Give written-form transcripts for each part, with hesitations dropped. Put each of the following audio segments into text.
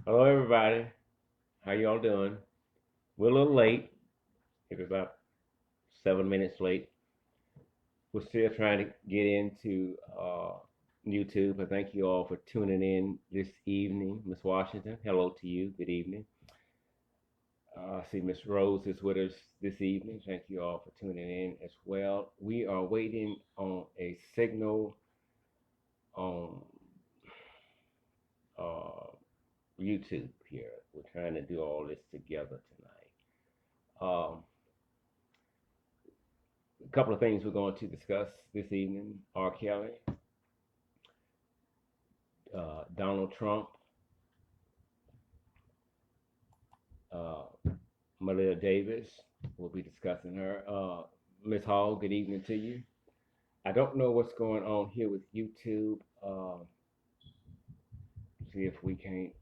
Hello, everybody. How y'all doing? We're a little late. It was about 7 minutes late. We're still trying to get into YouTube. I thank you all for tuning in this evening. Miss Washington, hello to you. Good evening. I see Miss Rose is with us this evening. Thank you all for tuning in as well. We are waiting on a signal on uh, YouTube here. We're trying to do all this together tonight. A couple of things we're going to discuss this evening: R.Kelly, Donald Trump, uh, Maleah Davis. We'll be discussing her. Ms. Hall, good evening to you. I don't know what's going on here with YouTube. See if we can't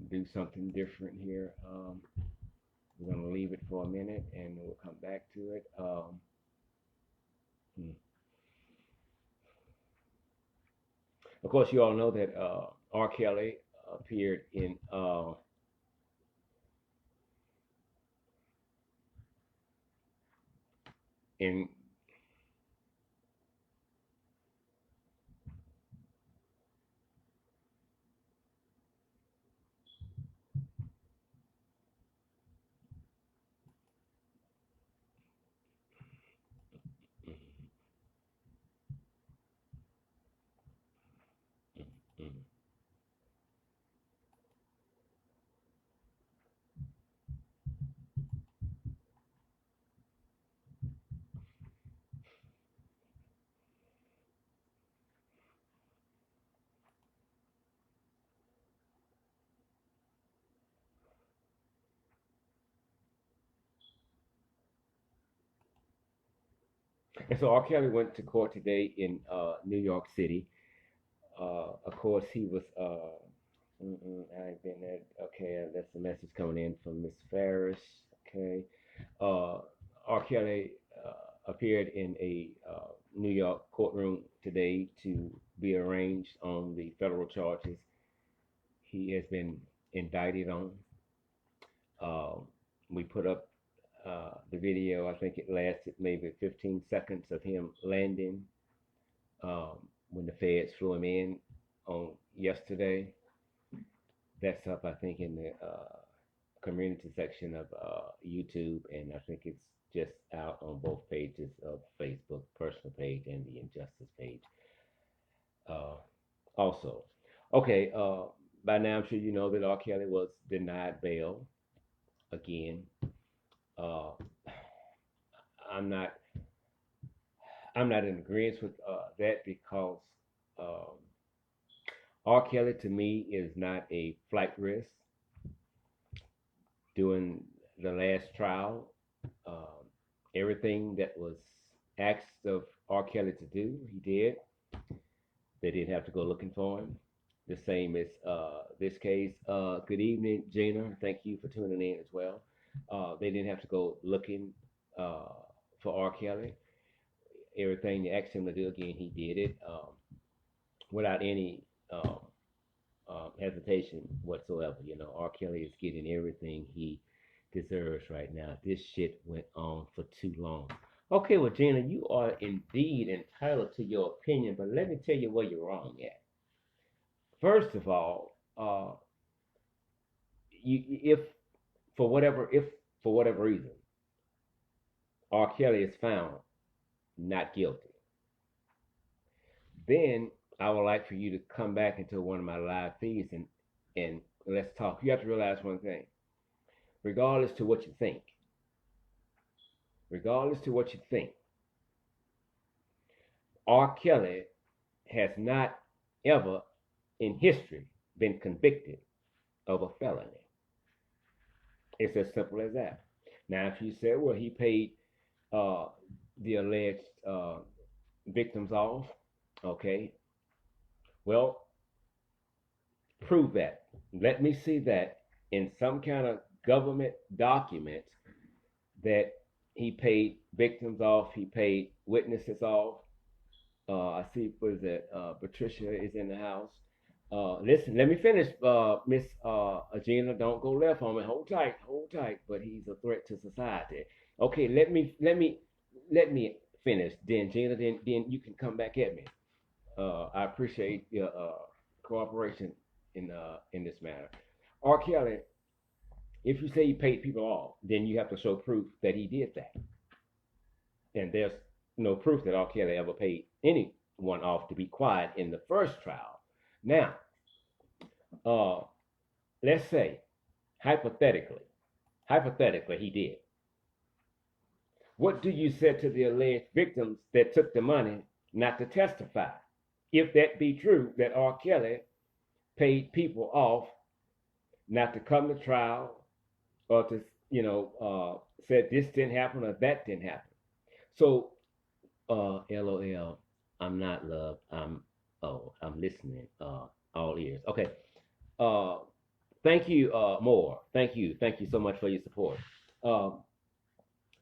do something different here. We're going to leave it for a minute and we'll come back to it. Hmm. Of course, you all know that R. Kelly appeared in And so R. Kelly went to court today in New York City. Of course, he was. I ain't been there. Okay, that's the message coming in from Ms.Farris. Okay. Uh, R. Kelly appeared in a New York courtroom today to be arraigned on the federal charges he has been indicted on. Um, we put up the video. I think it lasted maybe 15 seconds of him landing um, when the feds flew him in on yesterday. That's up, I think, in the community section of YouTube, and I think it's just out on both pages of Facebook, personal page, and the Injustice page. Uh, also, okay. By now, I'm sure you know that R. Kelly was denied bail again. Uh, I'm not. I'm not in agreement with that because um, R. Kelly to me is not a flight risk. During the last trial, um, everything that was asked of R. Kelly to do, he did. They didn't have to go looking for him. The same as this case. Good evening, Gina. Thank you for tuning in as well. They didn't have to go looking uh, for R. Kelly. Everything they asked him to do, again, he did it without any um, hesitation whatsoever. You know, R. Kelly is getting everything he deserves right now. This shit went on for too long. Okay, well, Gina, you are indeed entitled to your opinion, but let me tell you where you're wrong at. First of all, if for whatever reason R. Kelly is found not guilty, then I would like for you to come back into one of my live feeds and let's talk. You have to realize one thing. Regardless to what you think, regardless to what you think, R. Kelly has not ever in history been convicted of a felony. It's as simple as that. Now, if you say, well, he paid uh, the alleged victims off, okay, well, prove that. Let me see that in some kind of government document that he paid victims off, he paid witnesses off. I see, what is that? Patricia is in the house. Listen, let me finish, Miss Gina. Don't go left on me. Hold tight, hold tight. But he's a threat to society. Okay, let me finish. Then Gina, then you can come back at me. I appreciate your cooperation in this matter. R. Kelly, if you say he paid people off, then you have to show proof that he did that. And there's no proof that R. Kelly ever paid anyone off to be quiet in the first trial. Now, uh, let's say hypothetically he did. What do you say to the alleged victims that took the money not to testify? If that be true, that R. Kelly paid people off not to come to trial or to, said this didn't happen or that didn't happen. So, LOL, I'm not love. I'm listening. All ears. Okay. Uh, Thank you, Moore. Thank you so much for your support. Um,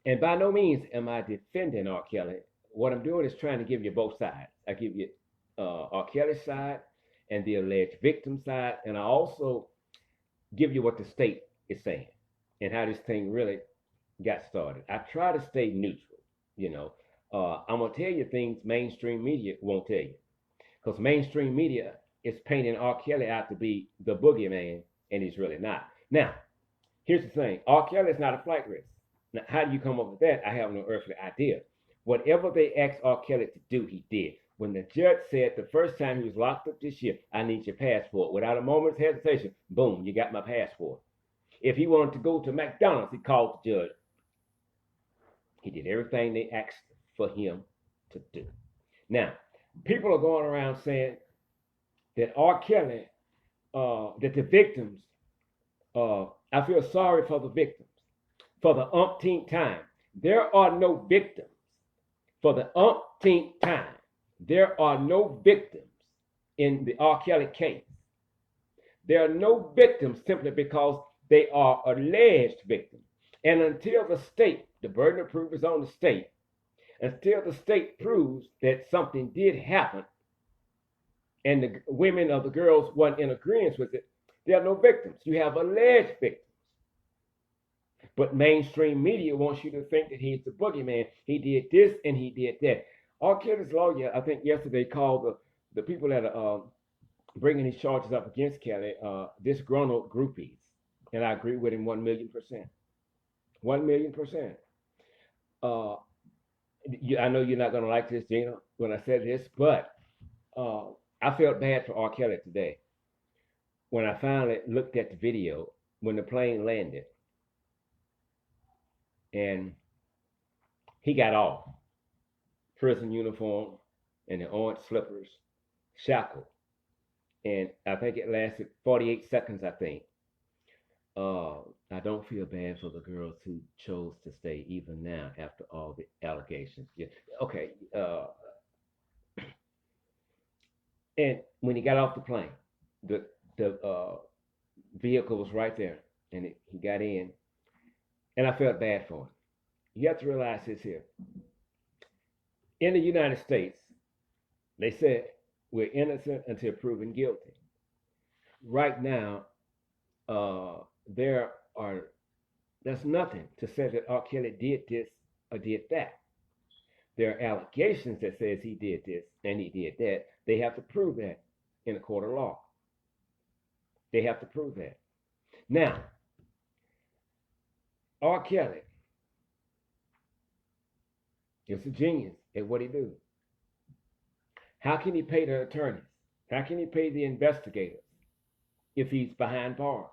and by no means am I defending R. Kelly. What I'm doing is trying to give you both sides. I give you R. Kelly's side and the alleged victim side, and I also give you what the state is saying and how this thing really got started. I try to stay neutral. You know, I'm gonna tell you things mainstream media won't tell you, because mainstream media is painting R. Kelly out to be the boogeyman, and he's really not. Now, here's the thing: R. Kelly is not a flight risk. Now, how do you come up with that? I have no earthly idea. Whatever they asked R. Kelly to do, he did. When the judge said the first time he was locked up this year, I need your passport, without a moment's hesitation, boom, you got my passport. If he wanted to go to McDonald's, he called the judge. He did everything they asked for him to do. Now, people are going around saying that R. Kelly, that the victims, I feel sorry for the victims for the umpteenth time. There are no victims for the umpteenth time. There are no victims in the R. Kelly case. There are no victims simply because they are alleged victims. And until the state, the burden of proof is on the state, until the state proves that something did happen and the women or the girls weren't in agreement with it, there are no victims. You have alleged victims. But mainstream media wants you to think that he's the boogeyman. He did this and he did that. R. Kelly's lawyer, I think yesterday, called the people that are bringing these charges up against Kelly disgruntled groupies. And I agree with him 1,000,000%. 1,000,000%. I know you're not going to like this, Gina, when I said this, but I felt bad for R. Kelly today when I finally looked at the video when the plane landed and he got off, prison uniform and the orange slippers, shackled, and I think it lasted 48 seconds, I think. I don't feel bad for the girls who chose to stay even now after all the allegations. Yeah. Okay. And when he got off the plane, the vehicle was right there, and he got in, and I felt bad for him. You have to realize this here. In the United States, they said we're innocent until proven guilty. Right now, there's nothing to say that R. Kelly did this or did that. There are allegations that says he did this and he did that. They have to prove that in a court of law. They have to prove that. Now, R. Kelly is a genius at what he do. How can he pay the attorneys? How can he pay the investigators if he's behind bars?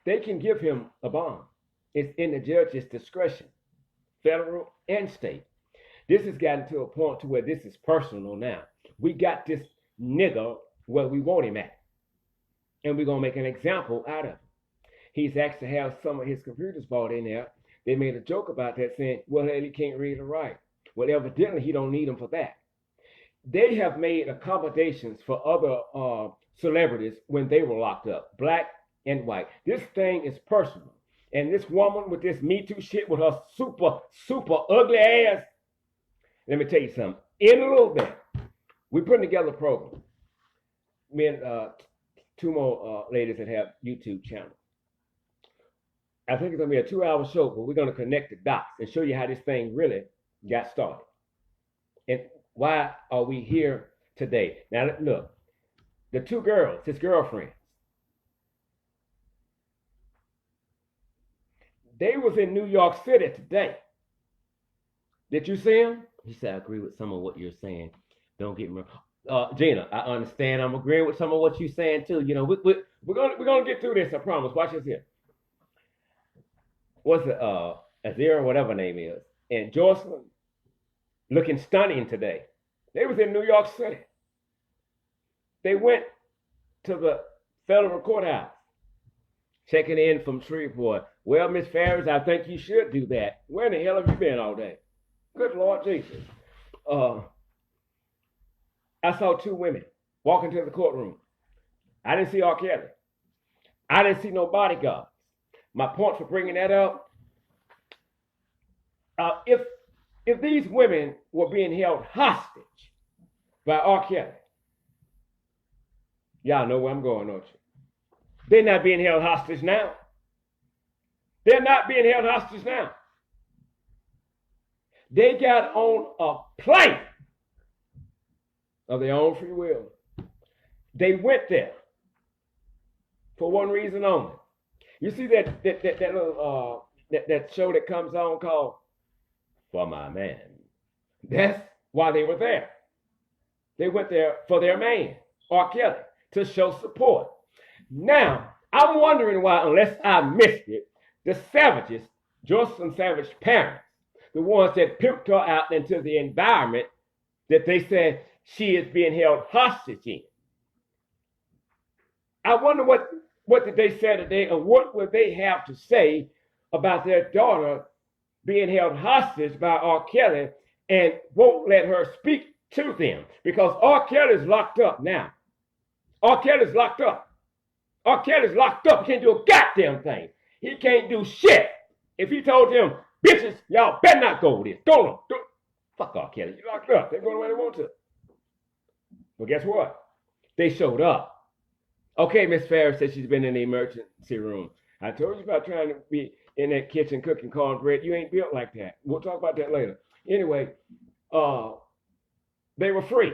They can give him a bond. It's in the judge's discretion, federal and state. This has gotten to a point to where this is personal now. We got this nigger where we want him at, and we're going to make an example out of him. He's asked to have some of his computers bought in there. They made a joke about that, saying, well, he can't read or write. Well, evidently, he don't need them for that. They have made accommodations for other celebrities when they were locked up, black and white. This thing is personal. And this woman with this Me Too shit with her super, super ugly ass, let me tell you something. In a little bit, we're putting together a program. me and two more ladies that have YouTube channels. I think it's gonna be a 2 hour show, but we're gonna connect the dots and show you how this thing really got started and why are we here today. Now look, the two girls, his girlfriends, they was in New York City today. Did you see him? He said, I agree with some of what you're saying. Don't get me wrong. Gina, I understand. I'm agreeing with some of what you're saying too. You know, we're gonna get through this. I promise. Watch this here. What's it? Azira, whatever her name is, and Jocelyn, looking stunning today. They was in New York City. They went to the federal courthouse, checking in from Shreveport. Well, Ms.Farris, I think you should do that. Where in the hell have you been all day? Good Lord Jesus. I saw two women walk into the courtroom. I didn't see R.Kelly. I didn't see no bodyguards. My point for bringing that up, if these women were being held hostage by R.Kelly, y'all know where I'm going, don't you? They're not being held hostage now. They're not being held hostage now. They got on a plane of their own free will. They went there for one reason only. You see that little that show that comes on called For My Man. That's why they were there. They went there for their man, R.Kelly, to show support. Now, I'm wondering why, unless I missed it, the Savages, Jocelyn Savage's parents, the ones that pimped her out into the environment that they said she is being held hostage in. I wonder what did they say today, and what would they have to say about their daughter being held hostage by R. Kelly and won't let her speak to them, because R. Kelly's locked up now. R. Kelly's locked up. R. Kelly's locked up. He can't do a goddamn thing. He can't do shit. If he told them, bitches, y'all better not go with this. Don't. Fuck R. Kelly. You locked up. They're going where they want to. But guess what? They showed up. Okay, Ms.Farris said she's been in the emergency room. I told you about trying to be in that kitchen cooking cornbread. You ain't built like that. We'll talk about that later. Anyway, they were free.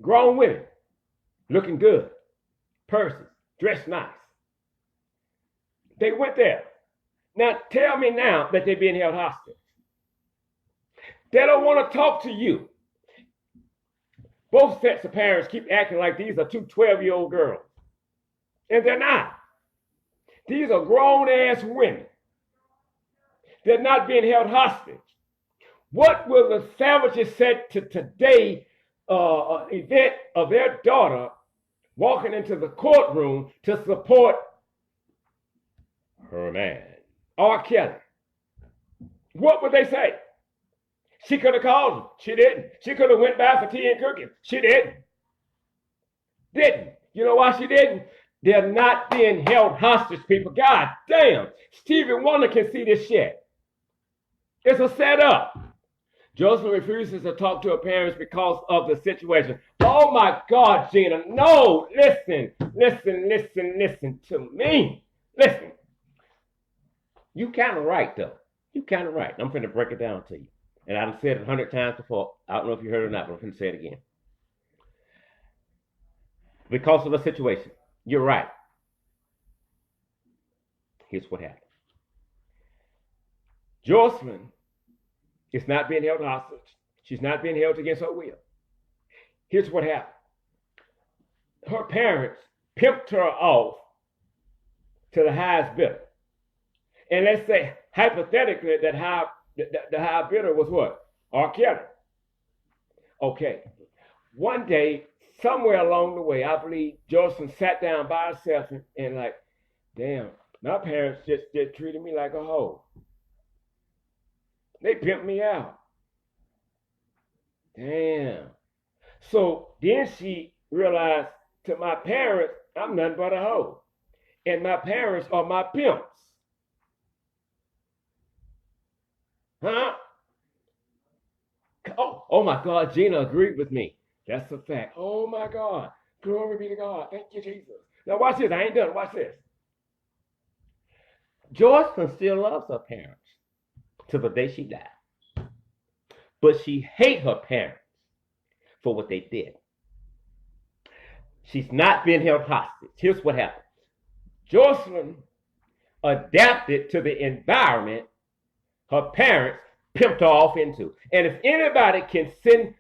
Grown women. Looking good. Purses. Dressed nice. They went there. Now, tell me now that they're being held hostage. They don't want to talk to you. Both sets of parents keep acting like these are two 12-year-old girls. And they're not. These are grown-ass women. They're not being held hostage. What will the Savages say to today's event of their daughter walking into the courtroom to support her man, R. Kelly? What would they say? She could have called him. She didn't. She could have went by for tea and cooking. She didn't. Didn't. You know why she didn't? They're not being held hostage, people. God damn. Stevie Wonder can see this shit. It's a setup. Jocelyn refuses to talk to her parents because of the situation. Oh my God, Gina. No, listen to me. Listen. You kind of right, though. You kind of right. I'm finna break it down to you. And I've said it 100 times before. I don't know if you heard it or not, but I'm finna say it again. Because of the situation. You're right. Here's what happened. Jocelyn is not being held hostage. She's not being held against her will. Here's what happened. Her parents pimped her off to the highest bidder. And let's say, hypothetically, that the high bidder was what? R. Kelly. Okay. One day, somewhere along the way, I believe Jocelyn sat down by herself and like, damn, my parents just treated me like a hoe. They pimped me out. Damn. So then she realized, to my parents, I'm nothing but a hoe. And my parents are my pimps. Huh? Oh my God, Gina agreed with me. That's a fact. Oh my God. Glory be to God. Thank you, Jesus. Now watch this. I ain't done. Watch this. Joycelyn still loves her parents till the day she died. But she hates her parents for what they did. She's not been held hostage. Here's what happened. Joycelyn adapted to the environment her parents pimped her off into. And if anybody can send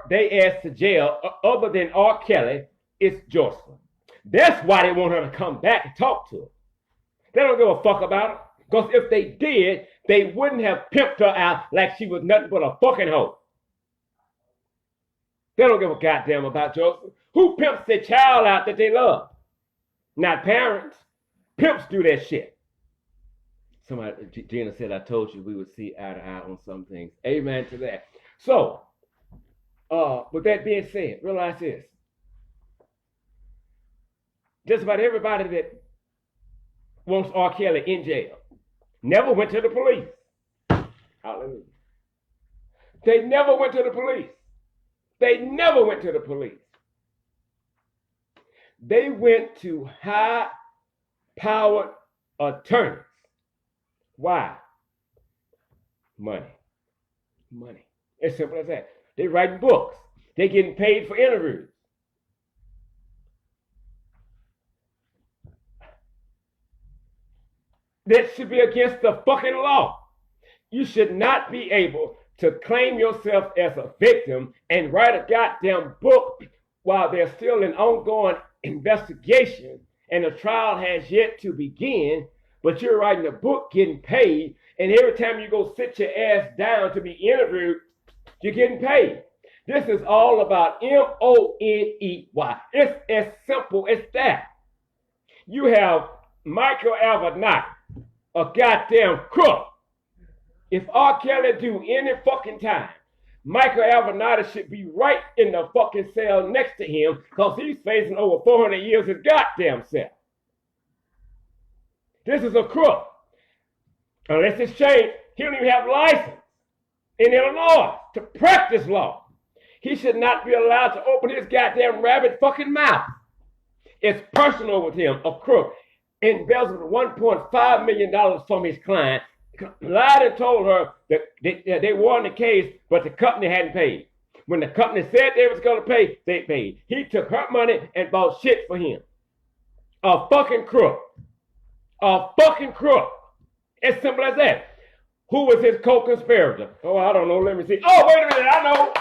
they ass to jail other than R.Kelly, it's Joycelyn. That's why they want her to come back and talk to her. They don't give a fuck about her. Because if they did, they wouldn't have pimped her out like she was nothing but a fucking hoe. They don't give a goddamn about Joycelyn. Who pimps their child out that they love? Not parents. Pimps do that shit. Somebody, Gina said, I told you we would see eye to eye on some things. Amen to that. So, with that being said, realize this. Just about everybody that wants R. Kelly in jail never went to the police. Hallelujah. They never went to the police. They never went to the police. They went to high-powered attorneys. Why? Money. Money. As simple as that. They writing books. They getting paid for interviews. That should be against the fucking law. You should not be able to claim yourself as a victim and write a goddamn book while there's still an ongoing investigation and the trial has yet to begin, but you're writing a book getting paid, and every time you go sit your ass down to be interviewed, you're getting paid. This is all about money. It's as simple as that. You have Michael Avenatti, a goddamn crook. If R. Kelly do any fucking time, Michael Avenatti should be right in the fucking cell next to him because he's facing over 400 years of goddamn cell. This is a crook. Unless it's changed, he don't even have a license in Illinois to practice law. He should not be allowed to open his goddamn rabbit fucking mouth. It's personal with him, a crook. Embezzled $1.5 million from his client, lied and told her that they won the case, but the company hadn't paid. When the company said they was going to pay, they paid. He took her money and bought shit for him. A fucking crook. A fucking crook. As simple as that. Who was his co-conspirator? Oh, I don't know. Let me see. Oh, wait a minute. I know.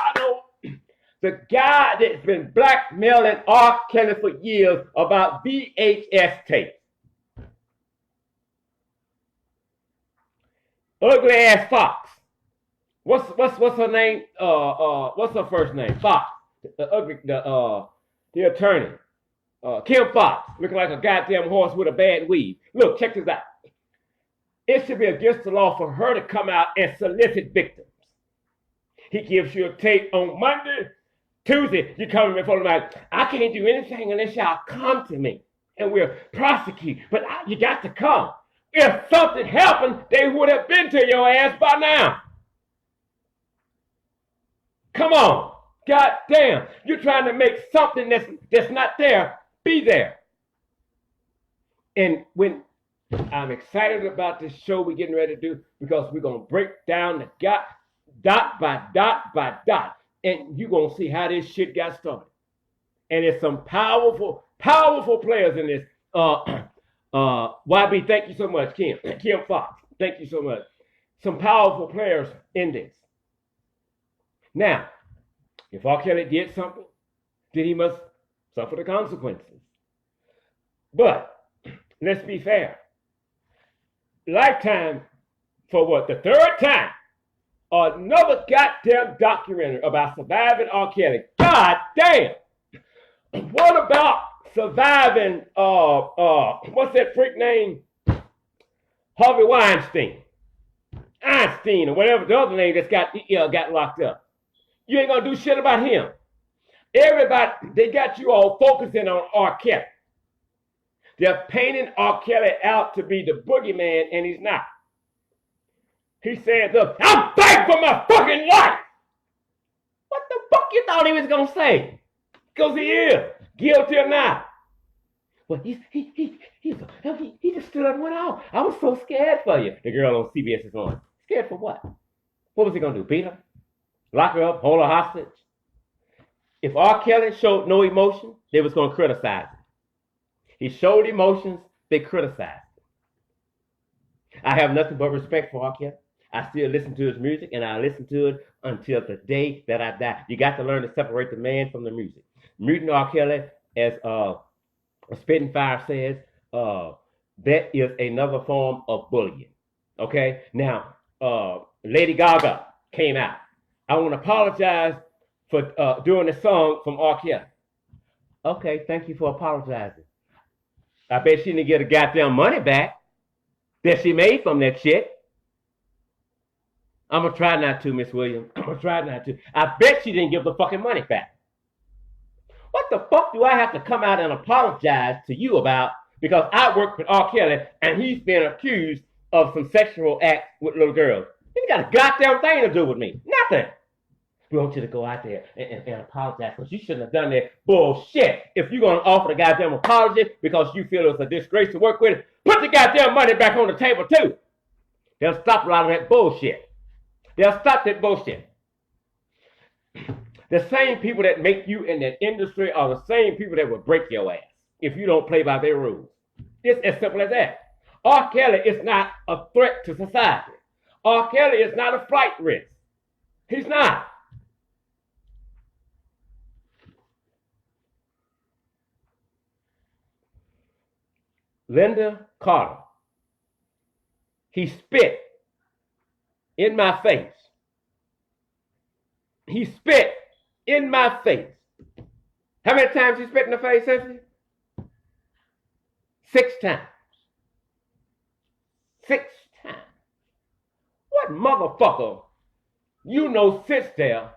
The guy that's been blackmailing R. Kelly for years about VHS tapes. Ugly ass Fox. What's her name? What's her first name? Fox. The attorney. Kim Fox. Looking like a goddamn horse with a bad weave. Look, check this out. It should be against the law for her to come out and solicit victims. He gives you a tape on Monday. Tuesday, you come in front of me. I can't do anything unless y'all come to me. And we'll prosecute. But you got to come. If something happened, they would have been to your ass by now. Come on. God damn. You're trying to make something that's not there be there. And when I'm excited about this show we're getting ready to do, because we're going to break down the dot by dot by dot. And you're going to see how this shit got started. And there's some powerful, powerful players in this. YB, thank you so much. Kim Fox, thank you so much. Some powerful players in this. Now, if R. Kelly did something, then he must suffer the consequences. But let's be fair. Lifetime, for what, the third time, another goddamn documentary about surviving R. Kelly. God damn! What about surviving, what's that freak name? Harvey Weinstein. Einstein, or whatever the other name that's got locked up. You ain't gonna do shit about him. Everybody, they got you all focusing on R. Kelly. They're painting R. Kelly out to be the boogeyman, and he's not. He said, look, I'm back for my fucking life. What the fuck you thought he was gonna say? Because he is. Guilty or not? Well, he just stood up and went out. I was so scared for you. The girl on CBS is on. Scared for what? What was he gonna do? Beat her? Lock her up? Hold her hostage? If R. Kelly showed no emotion, they was gonna criticize him. He showed emotions, they criticized him. I have nothing but respect for R. Kelly. I still listen to his music, and I listen to it until the day that I die. You got to learn to separate the man from the music. Mutant R. Kelly, as Spitting Fire says, that is another form of bullying. Okay? Now, Lady Gaga came out. I want to apologize for doing a song from R. Kelly. Okay, thank you for apologizing. I bet she didn't get her goddamn money back that she made from that shit. I'm going to try not to, Miss Williams. I'm going to try not to. I bet she didn't give the fucking money back. What the fuck do I have to come out and apologize to you about because I work with R. Kelly and he's been accused of some sexual acts with little girls? He got a goddamn thing to do with me. Nothing. We want you to go out there and apologize because you shouldn't have done that bullshit. If you're going to offer the goddamn apology because you feel it's a disgrace to work with, put the goddamn money back on the table too. They'll stop a lot of that bullshit. They'll stop that bullshit. The same people that make you in that industry are the same people that will break your ass if you don't play by their rules. It's as simple as that. R. Kelly is not a threat to society. R. Kelly is not a flight risk. He's not. Linda Carter. He spit in my face. He spit in my face. How many times he spit in the face, Cynthia? 6 times. 6 times. What motherfucker you know sits there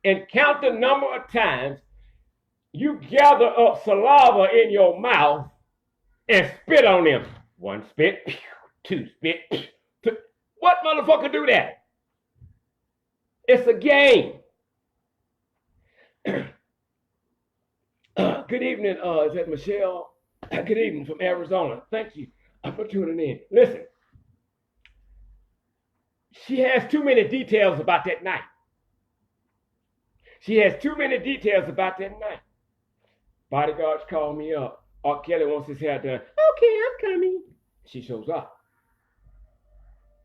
and count the number of times you gather up saliva in your mouth and spit on them? 1 spit, 2 spit. What motherfucker do that? It's a game. Good evening, is that Michelle? Good evening from Arizona. Thank you for tuning in. Listen, she has too many details about that night. She has too many details about that night. Bodyguards call me up. R. Kelly wants his hair done. Okay, I'm coming. She shows up.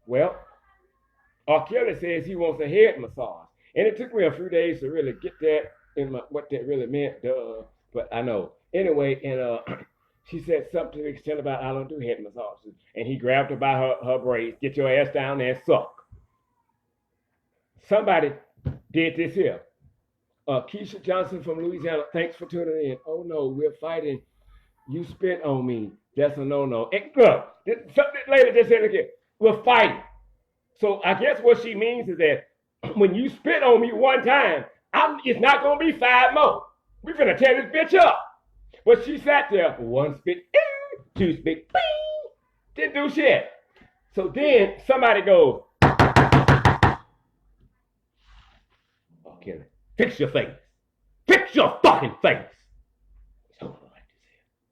Well, R. Kelly says he wants a head massage. And it took me a few days to really get that in my, what that really meant. Duh. But I know. Anyway, and she said something to the extent about, I don't do head massages. And he grabbed her by her braids. Get your ass down there and suck. Somebody did this here. Keisha Johnson from Louisiana, thanks for tuning in. Oh no, we're fighting. You spit on me. That's a no-no. And look, this lady just said again, we're fighting. So I guess what she means is that when you spit on me one time, it's not going to be 5 more. We're going to tear this bitch up. But she sat there, 1 spit, 2 spit, didn't do shit. So then somebody goes, okay, fix your face. Fix your fucking face.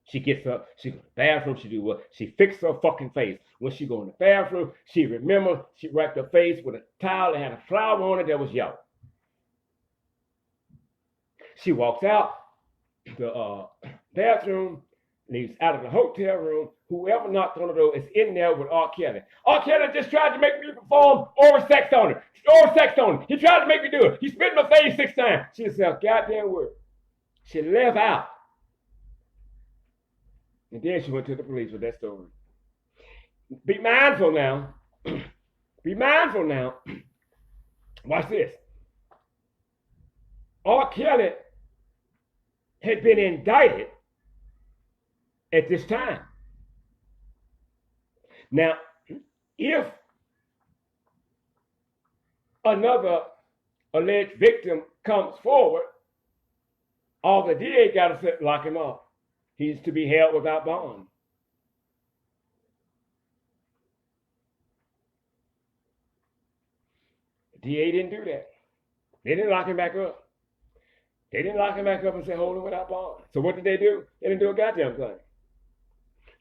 She gets up, she go to the bathroom, she do what? She fixes her fucking face. When she go in the bathroom, she remember she wiped her face with a towel that had a flower on it that was yellow. She walks out the bathroom, leaves out of the hotel room. Whoever knocked on the door is in there with R. Kelly. R. Kelly just tried to make me perform oral sex on her. Oral sex on her. He tried to make me do it. He spit in my face 6 times. She said a goddamn word. She left out. And then she went to the police with that story. Be mindful now. Be mindful now. Watch this. R. Kelly had been indicted at this time. Now, if another alleged victim comes forward, all the DA got to lock him up. He's to be held without bond. The DA didn't do that. They didn't lock him back up. They didn't lock him back up and say, hold him without bond. So what did they do? They didn't do a goddamn thing.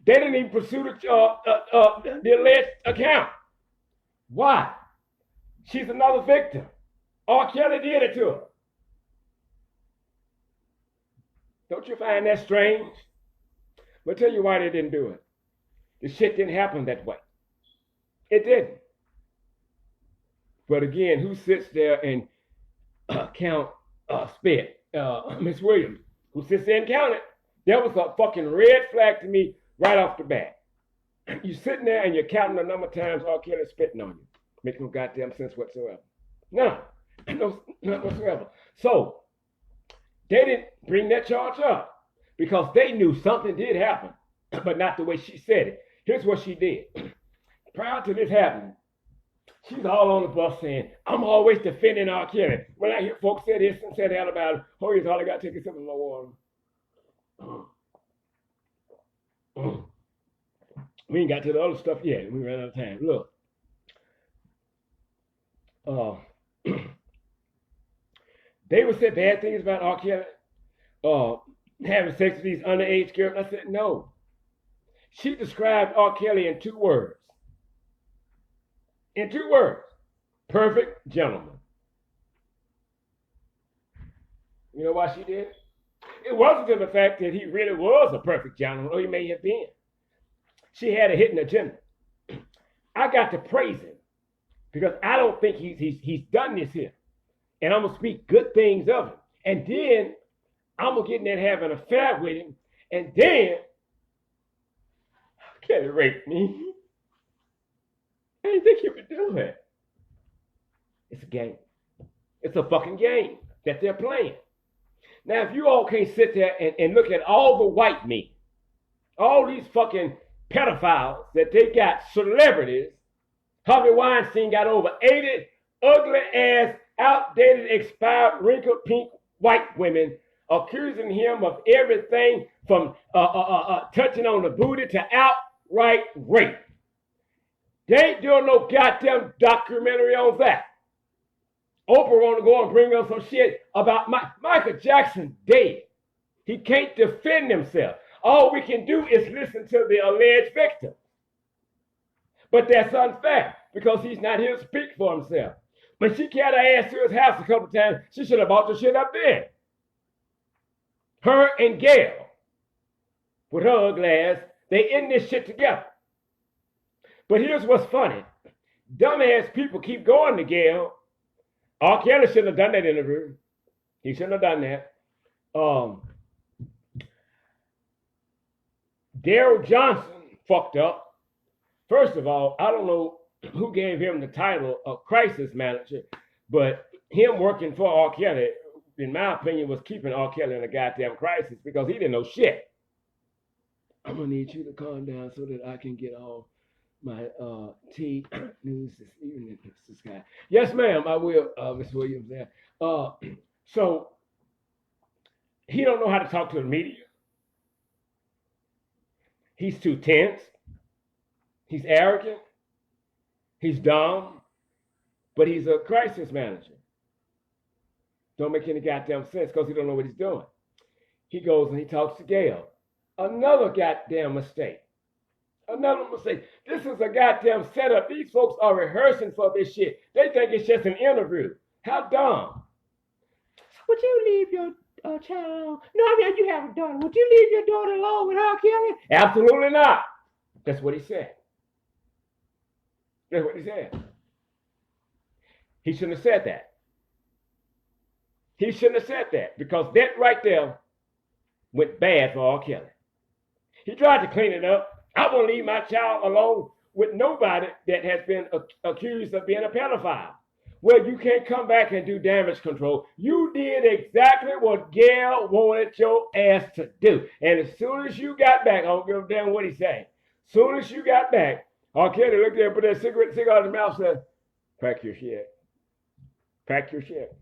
They didn't even pursue the alleged account. Why? She's another victim. R.Kelly did it to her. Don't you find that strange? I'll tell you why they didn't do it. The shit didn't happen that way. It didn't. But again, who sits there and count spit? Miss Williams, who sits there and count it. That was a fucking red flag to me right off the bat. You sitting there and you're counting the number of times R. Kelly spitting on you. Makes no goddamn sense whatsoever. No whatsoever. So, they didn't bring that charge up because they knew something did happen, but not the way she said it. Here's what she did. Prior to this happening, she's all on the bus saying, I'm always defending R. Kelly. When I hear folks say this and say that about it, oh, here's all I got to take a sip of my water. We ain't got to the other stuff yet. We ran out of time. Look. They would say bad things about R. Kelly, having sex with these underage girls. I said, no. She described R. Kelly in 2 words. In 2 words. Perfect gentleman. You know why she did it? It wasn't in the fact that he really was a perfect gentleman, or he may have been. She had a hidden agenda. I got to praise him because I don't think he's done this here. And I'm going to speak good things of him. And then I'm going to get in there having an affair with him. And then Kelly raped me. I didn't think he would do it. It's a game. It's a fucking game that they're playing. Now, if you all can't sit there and look at all the white men, all these fucking pedophiles that they got, celebrities, Harvey Weinstein got over 80 ugly ass, outdated, expired, wrinkled pink white women accusing him of everything from touching on the booty to outright rape. They ain't doing no goddamn documentary on that. Oprah want to go and bring up some shit about Michael Jackson dead. He can't defend himself. All we can do is listen to the alleged victim. But that's unfair because he's not here to speak for himself. When she carried her ass to his house a couple times, she should have bought the shit up there. Her and Gail, with her ugly ass, they in this shit together. But here's what's funny. Dumbass people keep going to Gail. R. Kelly shouldn't have done that interview. He shouldn't have done that. Daryl Johnson fucked up. First of all, I don't know who gave him the title of crisis manager, but him working for R. Kelly, in my opinion, was keeping R. Kelly in a goddamn crisis because he didn't know shit. I'm going to need you to calm down so that I can get all my tea news this evening, Mr. Scott. Yes, ma'am, I will, Miss Williams there. So he don't know how to talk to the media. He's too tense. He's arrogant. He's dumb. But he's a crisis manager. Don't make any goddamn sense because he don't know what he's doing. He goes and he talks to Gail. Another goddamn mistake. Another mistake. This is a goddamn setup. These folks are rehearsing for this shit. They think it's just an interview. How dumb. Would you leave your child? No, I mean, you have a daughter. Would you leave your daughter alone with R. Kelly? Absolutely not. That's what he said. That's what he said. He shouldn't have said that. He shouldn't have said that because that right there went bad for R. Kelly. He tried to clean it up. I won't leave my child alone with nobody that has been accused of being a pedophile. Well, you can't come back and do damage control. You did exactly what Gail wanted your ass to do. And as soon as you got back, I don't give a damn what he said. As soon as you got back, R. Kelly looked there and put that cigar in his mouth and said, pack your shit. Pack your shit.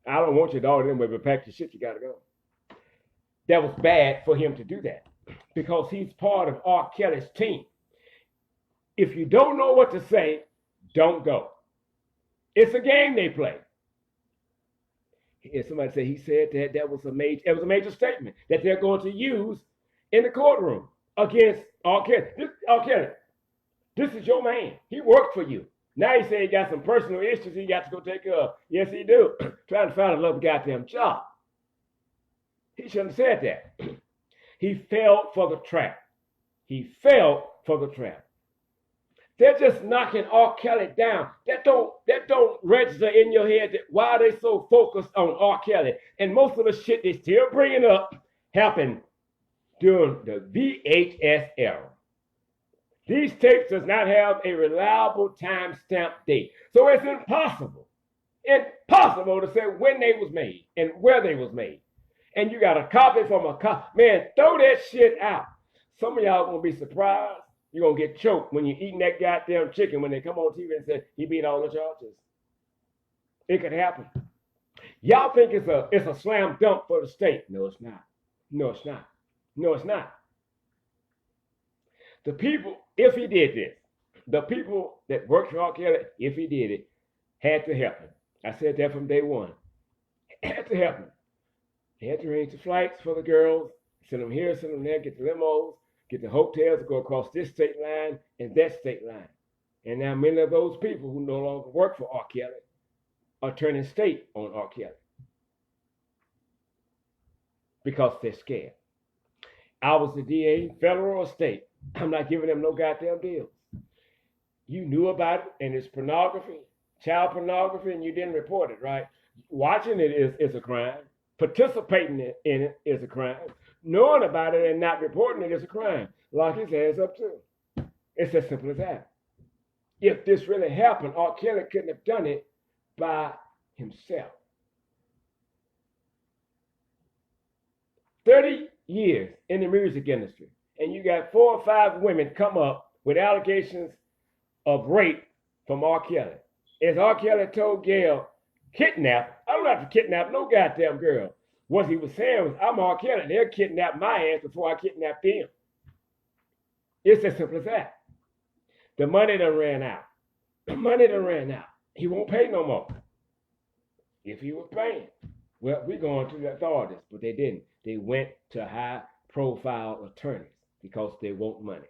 I don't want your daughter anyway, but pack your shit, you gotta go. That was bad for him to do that because he's part of R. Kelly's team. If you don't know what to say, don't go. It's a game they play. And somebody said he said that was it was a major statement that they're going to use in the courtroom against R.Kelly. R.Kelly, this is your man. He worked for you. Now he said he got some personal issues he got to go take care of. Yes, he do. Trying to find another goddamn job. He shouldn't have said that. He fell for the trap. He fell for the trap. They're just knocking R. Kelly down. That don't register in your head that why are they so focused on R. Kelly? And most of the shit they still bringing up happened during the VHS era. These tapes does not have a reliable timestamp date. So it's impossible to say when they was made and where they was made. And you got a copy from a cop. Man, throw that shit out. Some of y'all gonna be surprised. You're going to get choked when you're eating that goddamn chicken when they come on TV and say he beat all the charges. It could happen. Y'all think it's a slam dunk for the state. No, it's not. No, it's not. No, it's not. The people, if he did this, the people that worked for R.Kelly, if he did it, had to help him. I said that from day one. Had to help him. They had to arrange the flights for the girls, send them here, send them there, get the limos, get the hotels to go across this state line and that state line. And now many of those people who no longer work for R. Kelly are turning state on R. Kelly because they're scared. I was the DA, federal or state. I'm not giving them no goddamn deals. You knew about it and it's pornography, child pornography, and you didn't report it, right? Watching it is a crime. Participating in it is a crime. Knowing about it and not reporting it is a crime. Lock his ass up too. It's as simple as that. If this really happened, R. Kelly couldn't have done it by himself. 30 years in the music industry, and you got 4 or 5 women come up with allegations of rape from R. Kelly. As R. Kelly told Gail, kidnap, I don't have to kidnap no goddamn girl. What he was saying was, I'm R. Kelly. They'll kidnap my ass before I kidnap them. It's as simple as that. The money done ran out. The money done ran out. He won't pay no more. If he was paying. Well, we're going to the authorities, but they didn't. They went to high-profile attorneys because they want money.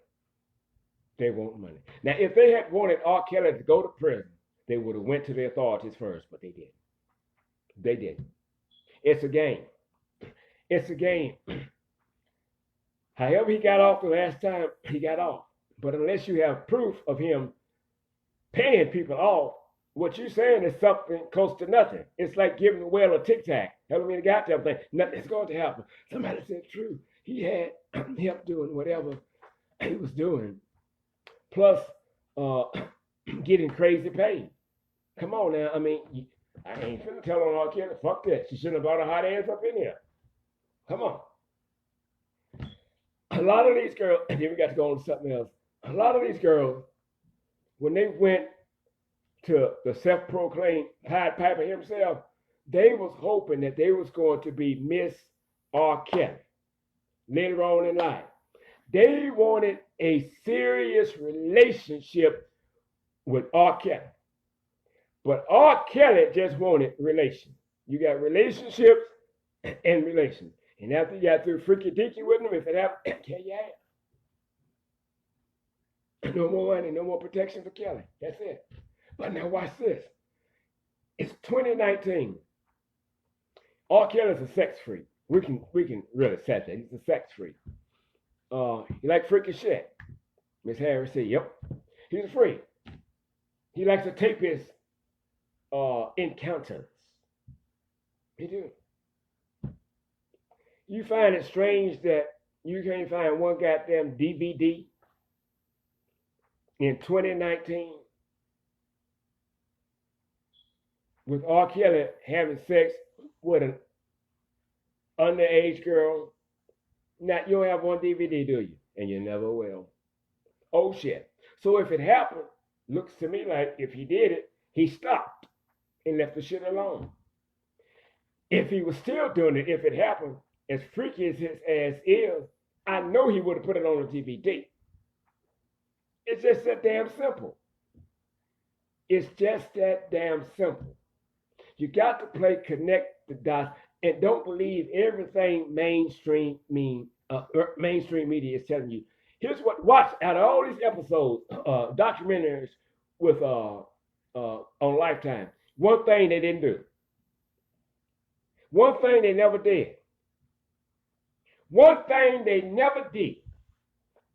They want money. Now, if they had wanted R. Kelly to go to prison, they would have went to the authorities first, but they didn't. They didn't. It's a game. It's a game. However he got off the last time, he got off. But unless you have proof of him paying people off, what you're saying is something close to nothing. It's like giving a whale a Tic Tac. Having me the goddamn thing. Nothing's going to happen. Somebody said true. He had help doing whatever he was doing. Plus, getting crazy paid. Come on now. I mean, I ain't finna tell on R. Kelly. Fuck that. She shouldn't have brought her hot ass up in here. Come on. A lot of these girls, and then we got to go on to something else. A lot of these girls, when they went to the self-proclaimed Pied Piper himself, they was hoping that they was going to be Miss R. Kelly later on in life. They wanted a serious relationship with R. Kelly. But R. Kelly just wanted relations. You got relationships and relations. And after you got through freaky deaky with them, if it happened, can you have? No more money, no more protection for Kelly. That's it. But now watch this. It's 2019. R. Kelly's a sex freak. We can really say that. He's a sex freak. He likes freaky shit. Ms.Farris said, yep. He's a freak. He likes to tape his encounters. He do. You find it strange that you can't find one goddamn DVD in 2019 with R. Kelly having sex with an underage girl. Now, you don't have one DVD, do you? And you never will. Oh, shit. So if it happened, looks to me like if he did it, he stopped and left the shit alone. If he was still doing it, if it happened, as freaky as his ass is, I know he would have put it on a DVD. It's just that damn simple. It's just that damn simple. You got to connect the dots, and don't believe everything mainstream media is telling you. Here's what watch out of all these episodes, documentaries with on Lifetime. One thing they didn't do. One thing they never did. One thing they never did.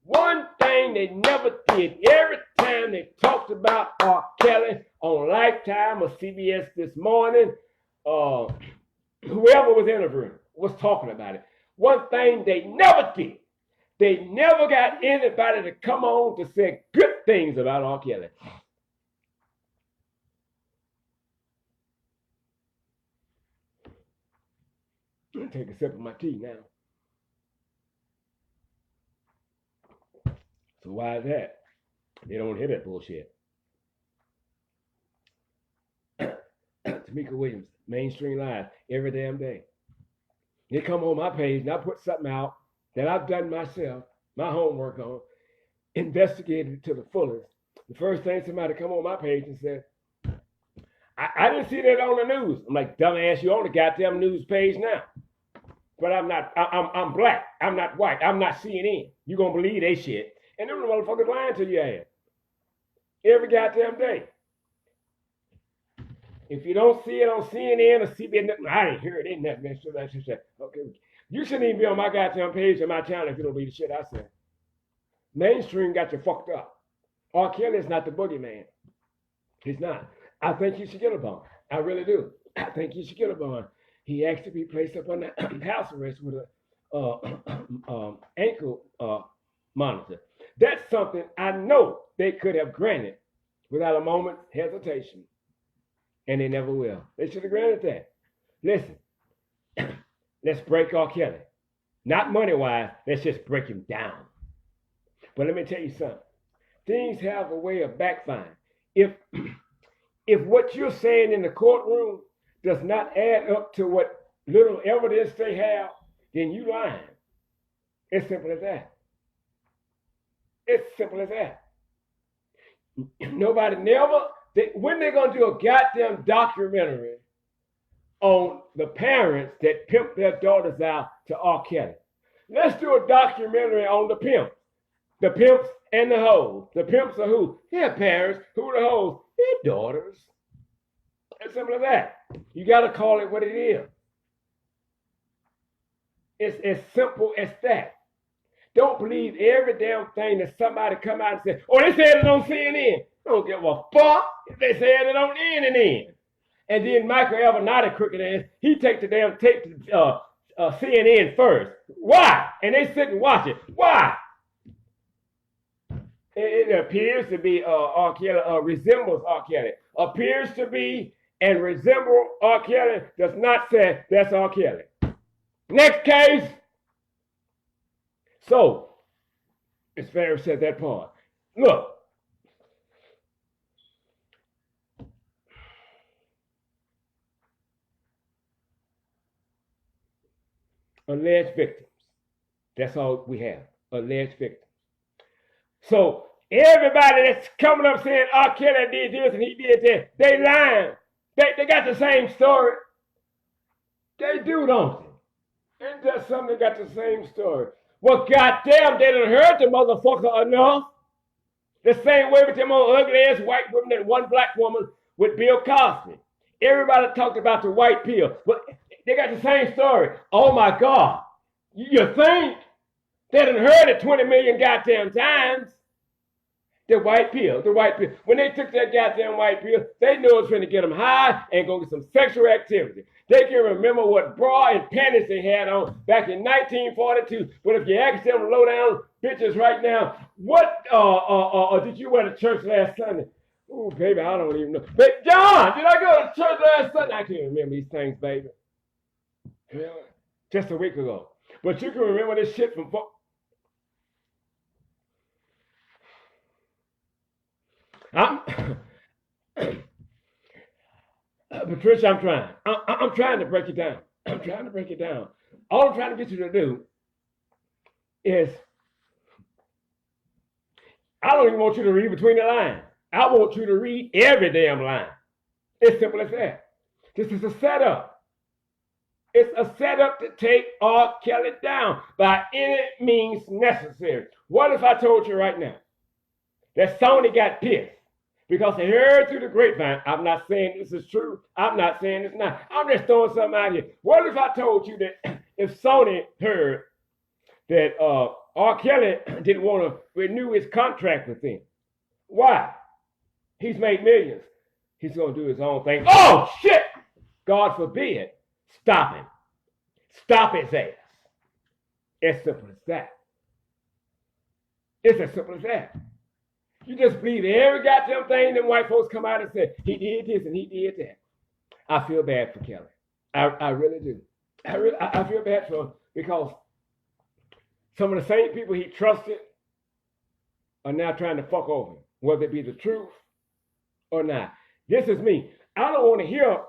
One thing they never did. Every time they talked about R.Kelly on Lifetime or CBS This Morning, whoever was interviewing was talking about it. One thing they never did. They never got anybody to come on to say good things about R.Kelly. I'm gonna take a sip of my tea now. So why is that? They don't hear that bullshit. Tamika Williams, Mainstream Live, every damn day. They come on my page and I put something out that I've done myself, my homework on, investigated it to the fullest. The first thing somebody come on my page and said, I didn't see that on the news. I'm like, dumbass, you on the goddamn news page now. But I'm not, I'm black. I'm not white. I'm not CNN. You gonna believe they shit. And them motherfuckers lying to your ass. Every goddamn day. If you don't see it on CNN or CBS, I ain't hear it in nothing. Okay. You shouldn't even be on my goddamn page or my channel if you don't believe the shit I say. Mainstream got you fucked up. R. Kelly is not the boogeyman. He's not. I think he should get a bond. I really do. I think he should get a bond. He asked to be placed up on the house arrest with a ankle monitor. That's something I know they could have granted without a moment's hesitation. And they never will. They should have granted that. Listen, let's break R. Kelly. Not money-wise, let's just break him down. But let me tell you something. Things have a way of backfiring. If what you're saying in the courtroom does not add up to what little evidence they have, then you lying. It's simple as that. It's simple as that. Nobody never, when they're going to do a goddamn documentary on the parents that pimp their daughters out to R. Kelly. Let's do a documentary on the pimps. The pimps and the hoes. The pimps are who? Their parents. Who are the hoes? Their daughters. As simple as that. You got to call it what it is. It's as simple as that. Don't believe every damn thing that somebody come out and say, oh, they said it on CNN. I don't give a fuck if they said it on CNN. And then Michael Avenatti, crooked ass, he take the damn tape to CNN first. Why? And they sit and watch it. Why? It appears to be R. Kelly, resembles R. Kelly. Appears to be and resemble R. Kelly, does not say that's R. Kelly. Next case. So, Ms.Farris said that part. Look. Alleged victims. That's all we have. Alleged victims. So everybody that's coming up saying R. Kelly did this and he did that, they lying. They got the same story. They do, don't they? Ain't that something that got the same story? Well, goddamn, they done heard the motherfucker enough. The same way with them old ugly ass white women and one black woman with Bill Cosby. Everybody talked about the white pill, but they got the same story. Oh my God. You think? They done heard it 20 million goddamn times. The white pill, the white pill. When they took that goddamn white pill, they knew it was going to get them high and go get some sexual activity. They can remember what bra and panties they had on back in 1942. But if you ask them low down bitches right now, what did you wear to church last Sunday? Oh, baby, I don't even know. But John, did I go to church last Sunday? I can't remember these things, baby. Just a week ago. But you can remember this shit from... Patricia, I'm trying. I'm trying to break it down. I'm trying to break it down. All I'm trying to get you to do is, I don't even want you to read between the lines. I want you to read every damn line. It's simple as that. This is a setup. It's a setup to take R. Kelly down by any means necessary. What if I told you right now that Sony got pissed because they heard through the grapevine? I'm not saying this is true. I'm not saying it's not. I'm just throwing something out here. What if I told you that if Sony heard that R. Kelly didn't want to renew his contract with them? Why? He's made millions. He's going to do his own thing. Oh, shit! God forbid. Stop him. Stop his ass. As simple as that. It's as simple as that. You just believe every goddamn thing them white folks come out and say, he did this and he did that. I feel bad for Kelly. I really do. I feel bad for him because some of the same people he trusted are now trying to fuck over him, whether it be the truth or not. This is me. I don't want to hear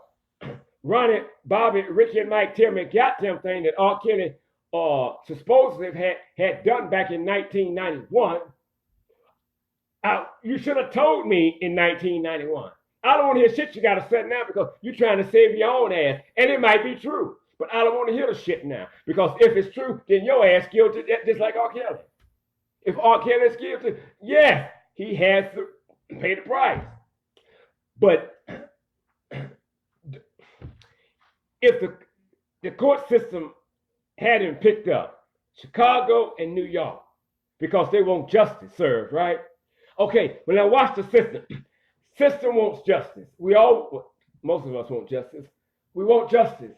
Ronnie, Bobby, Ricky, and Mike tell me a goddamn thing that R. Kelly supposedly had done back in 1991. You should have told me in 1991. I don't want to hear shit you got to say now because you're trying to save your own ass. And it might be true. But I don't want to hear the shit now. Because if it's true, then your ass guilty just like R. Kelly. If R. Kelly is guilty, yes, he has to pay the price. But if the court system hadn't picked up Chicago and New York because they want justice served, right? Okay, well now watch the system. System wants justice. Most of us want justice. We want justice.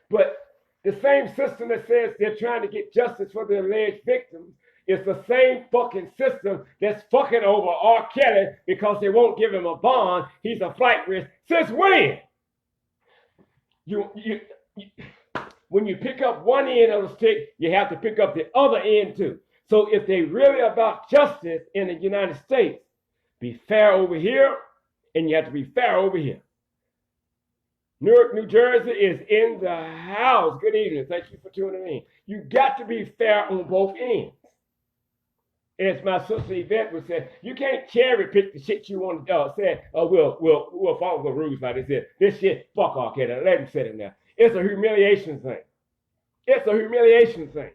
But the same system that says they're trying to get justice for the alleged victims is the same fucking system that's fucking over R. Kelly because they won't give him a bond. He's a flight risk. Since when? When you pick up one end of the stick, you have to pick up the other end too. So if they really about justice in the United States, be fair over here, and you have to be fair over here. Newark, New Jersey is in the house. Good evening. Thank you for tuning in. You got to be fair on both ends. As my sister Yvette would say, you can't cherry pick the shit you want to say. Oh, we'll follow the rules like this. This shit, fuck R. Kelly. Let him sit in there. It's a humiliation thing. It's a humiliation thing.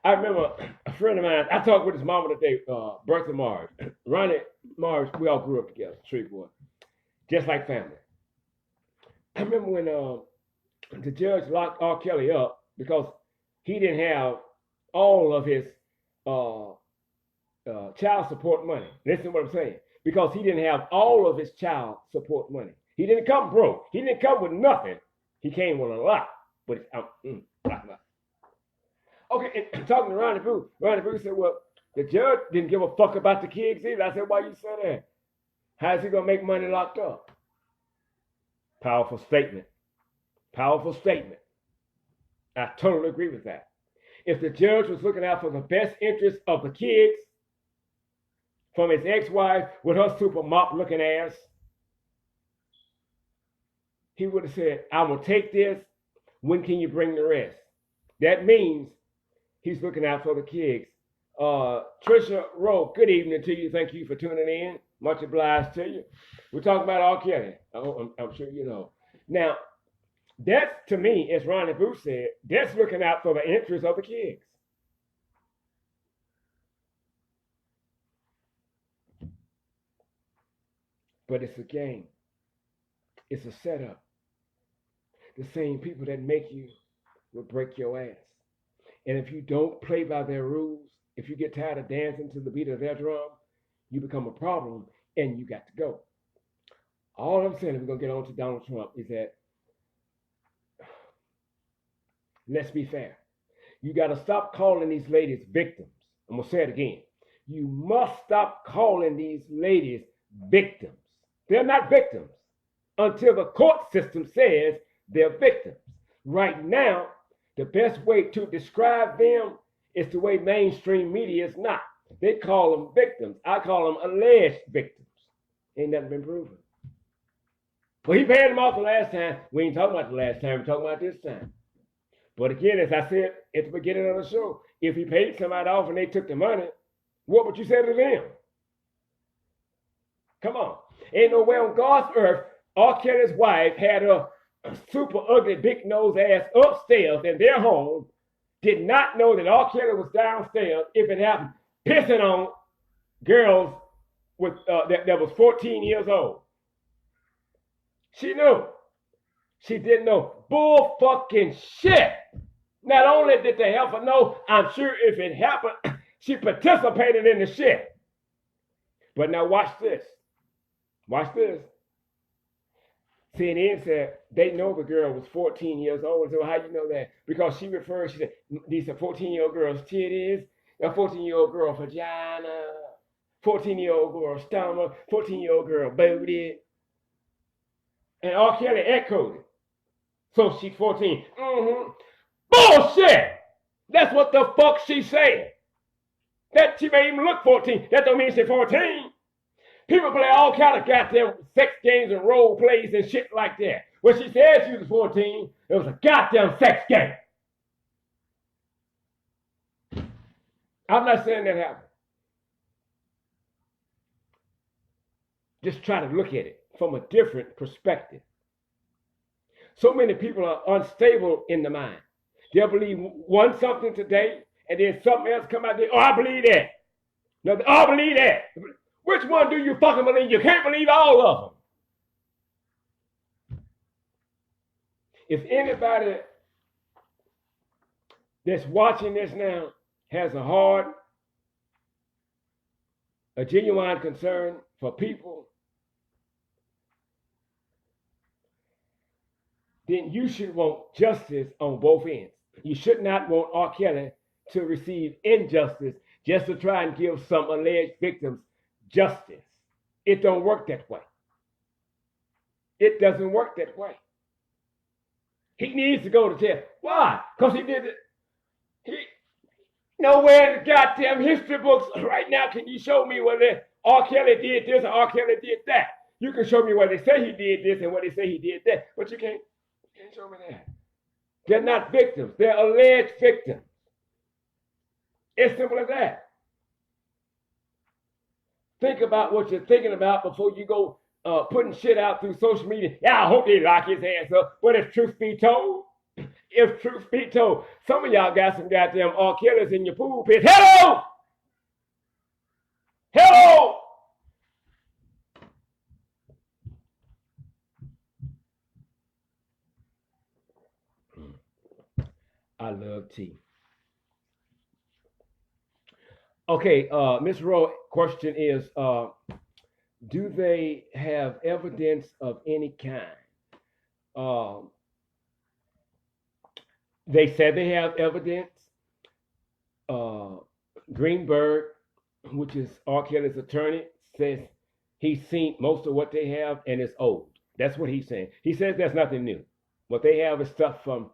I remember a friend of mine, I talked with his mama today, Bertha Mars. Ronnie Mars, we all grew up together, Shreveport, just like family. I remember when the judge locked R. Kelly up because he didn't have all of his child support money. Listen to what I'm saying. Because he didn't have all of his child support money. He didn't come broke. He didn't come with nothing. He came with a lot. But okay, and talking to Ronnie Booth said, well, the judge didn't give a fuck about the kids either. I said, why you say that? How's he going to make money locked up? Powerful statement. Powerful statement. I totally agree with that. If the judge was looking out for the best interest of the kids from his ex-wife with her super mop-looking ass, he would have said, I'm going to take this. When can you bring the rest? That means he's looking out for the kids. Trisha Rowe, good evening to you. Thank you for tuning in. Much obliged to you. We're talking about R. Kelly. I'm sure you know. Now, that's, to me, as Ronnie Booth said, that's looking out for the interests of the kids. But it's a game. It's a setup. The same people that make you will break your ass. And if you don't play by their rules, if you get tired of dancing to the beat of their drum, you become a problem and you got to go. All I'm saying, if we're going to get on to Donald Trump, is that let's be fair. You got to stop calling these ladies victims. I'm going to say it again. You must stop calling these ladies victims. They're not victims until the court system says they're victims. Right now, the best way to describe them is the way mainstream media is not. They call them victims. I call them alleged victims. Ain't nothing been proven. Well, he paid them off the last time. We ain't talking about the last time. We're talking about this time. But again, as I said at the beginning of the show, if he paid somebody off and they took the money, what would you say to them? Come on. Ain't nowhere on God's earth R. Kelly's wife had her super ugly, big nose ass upstairs in their home, did not know that R. Kelly was downstairs, if it happened, pissing on girls with that was 14 years old. She knew. She didn't know. Bull fucking shit. Not only did they help her know, I'm sure if it happened, she participated in the shit. But now watch this. Watch this. CNN said they know the girl was 14 years old. So how you know that? Because she said, these are 14-year-old girls' titties, a 14-year-old girl vagina, 14-year-old girl stomach, 14-year-old girl booty. And R. Kelly echoed it. So she's 14. Bullshit! That's what the fuck she said. That she may even look 14. That don't mean she's 14. People play all kind of goddamn sex games and role plays and shit like that. When she said she was 14, it was a goddamn sex game. I'm not saying that happened. Just try to look at it from a different perspective. So many people are unstable in the mind. They'll believe one something today, and then something else come out there. Oh, I believe that. No, oh, I believe that. Which one do you fucking believe? You can't believe all of them. If anybody that's watching this now has a heart, a genuine concern for people, then you should want justice on both ends. You should not want R. Kelly to receive injustice just to try and give some alleged victims justice. It don't work that way. It doesn't work that way. He needs to go to jail. Why? Because he did it. Nowhere in the goddamn history books right now can you show me whether R. Kelly did this or R. Kelly did that. You can show me where they say he did this and where they say he did that, but you can't show me that. They're not victims. They're alleged victims. It's simple as that. Think about what you're thinking about before you go putting shit out through social media. Yeah, I hope they lock his ass up. But if truth be told, some of y'all got some goddamn R. Kellys in your pool pit. Hello! Hello! I love tea. Okay, Ms. Rowe, question is, do they have evidence of any kind? They said they have evidence. Greenberg, which is R. Kelly's attorney, says he's seen most of what they have and it's old. That's what he's saying. He says there's nothing new. What they have is stuff from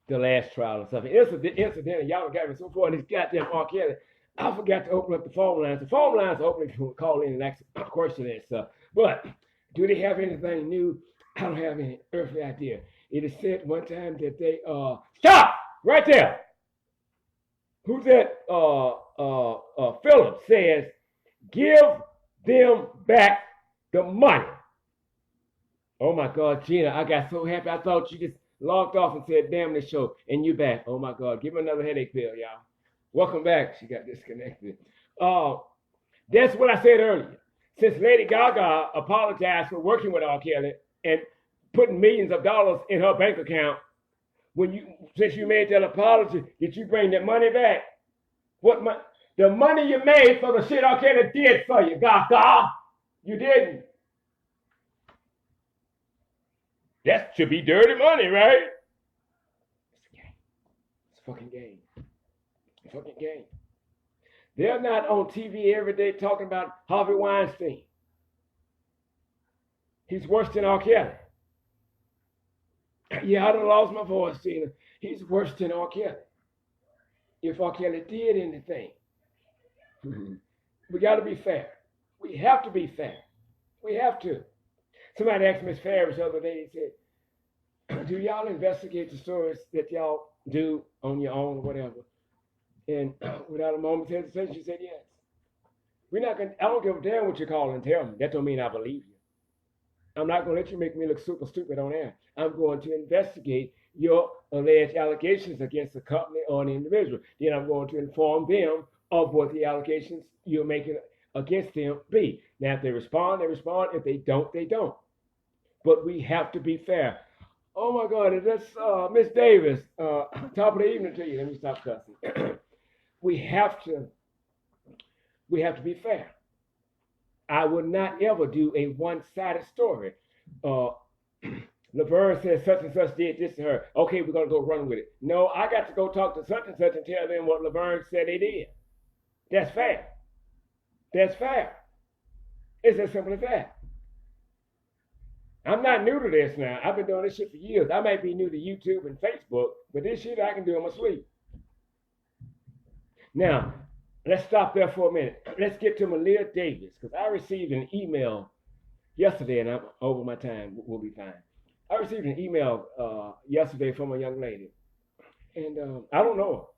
the last trial or something. Incidentally, y'all got me so far in this goddamn R. Kelly. I forgot to open up the phone lines. The phone lines are open if you want to call in and ask a question and stuff. But do they have anything new? I don't have any earthly idea. It is said one time that they stop right there. Who's that? Philip says, give them back the money. Oh my God, Gina, I got so happy. I thought you just logged off and said, damn this show, and you back. Oh my God, give me another headache pill, y'all. Welcome back. She got disconnected. That's what I said earlier. Since Lady Gaga apologized for working with R. Kelly and putting millions of dollars in her bank account, since you made that apology, did you bring that money back? The money you made for the shit R. Kelly did for you, Gaga, you didn't. That should be dirty money, right? It's a game. It's a fucking game. It's a fucking game. They're not on TV every day talking about Harvey Weinstein. He's worse than R. Kelly. Yeah, I done lost my voice, Tina. He's worse than R. Kelly. If R. Kelly did anything, we got to be fair. We have to be fair. We have to. Somebody asked Ms.Farris the other day, he said, do y'all investigate the stories that y'all do on your own or whatever? And without a moment's hesitation, she said yes. We're not gonna, I don't give a damn what you call and tell me. That don't mean I believe you. I'm not going to let you make me look super stupid on air. I'm going to investigate your alleged allegations against the company or an individual. Then I'm going to inform them of what the allegations you're making against them be. Now, if they respond, they respond. If they don't, they don't. But we have to be fair. Oh my God, is this Miss Davis? Top of the evening to you. Let me stop cussing. we have to be fair. I would not ever do a one-sided story. Laverne says such and such did this to her. Okay, we're gonna go run with it. No, I got to go talk to such and such and tell them what Laverne said they did. That's fair. That's fair. It's as simple as that. I'm not new to this now. I've been doing this shit for years. I might be new to YouTube and Facebook, but this shit I can do in my sleep. Now, let's stop there for a minute. Let's get to Maleah Davis, because I received an email yesterday, and I'm over my time. We'll be fine. I received an email yesterday from a young lady, and I don't know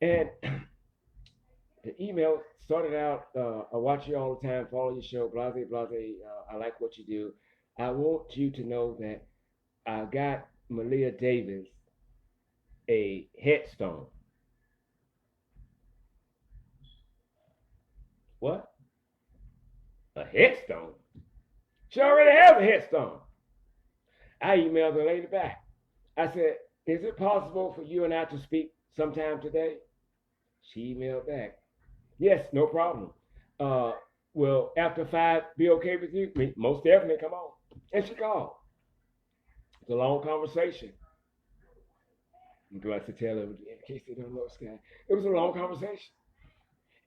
her. And the email started out, I watch you all the time, follow your show, blase, blase, I like what you do. I want you to know that I got Maleah Davis a headstone. What? A headstone? She already has a headstone. I emailed the lady back. I said, is it possible for you and I to speak sometime today? She emailed back, yes, no problem. Will after 5 be okay with you? Most definitely, come on. And she called. It's a long conversation. I'm glad to tell her in case they don't know Sky. It was a long conversation.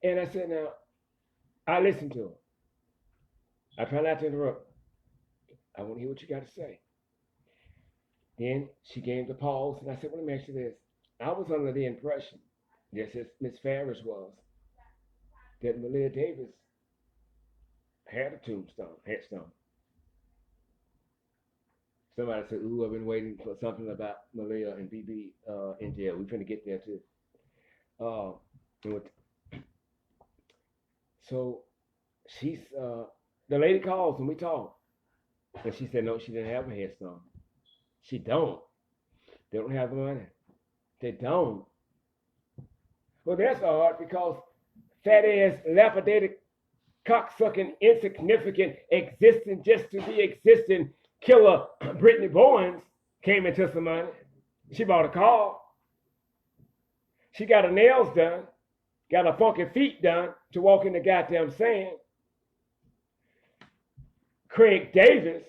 And I said, now, I listened to her. I try not to interrupt. I want to hear what you got to say. Then she gave the pause, and I said, well, let me ask you this. I was under the impression, just as Ms.Farris was, that Maleah Davis had a headstone. Somebody said, ooh, I've been waiting for something about Maleah and BB in jail. We're finna get there too. So she's, the lady calls and we talk. And she said, no, she didn't have a headstone. She don't. They don't have the money. They don't. Well, that's hard because fat ass, lapidated, cocksucking, insignificant, existing just to be existing killer Brittany Bowens came into some money. She bought a car. She got her nails done, got her funky feet done to walk in the goddamn sand. Craig Davis,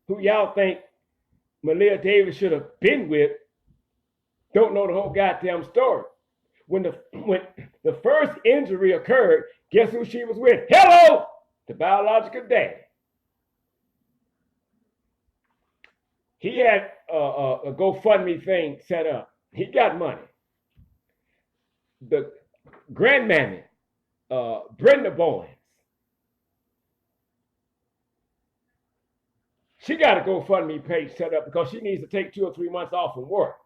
who y'all think Maleah Davis should have been with, don't know the whole goddamn story. When the first injury occurred, guess who she was with? Hello, the biological dad. He had a GoFundMe thing set up. He got money. The grandmammy, Brenda Bowens, she got a GoFundMe page set up because she needs to take 2 or 3 months off from work.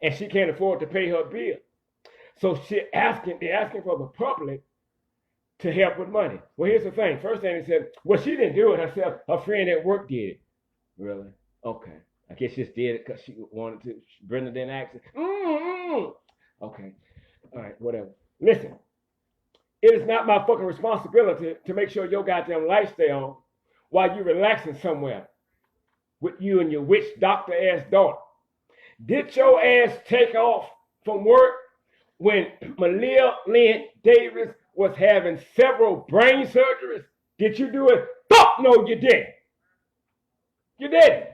And she can't afford to pay her bill. So they're asking for the public to help with money. Well, here's the thing. First thing they said, well, she didn't do it herself. Her friend at work did it. Really? Okay. I guess she just did it because she wanted to. Brenda didn't ask it. Okay. All right, whatever. Listen, it is not my fucking responsibility to make sure your goddamn lights stay on while you're relaxing somewhere with you and your witch doctor ass daughter. Did your ass take off from work when Maleah Lynn Davis was having several brain surgeries? Did you do it? Fuck no, you didn't. You didn't.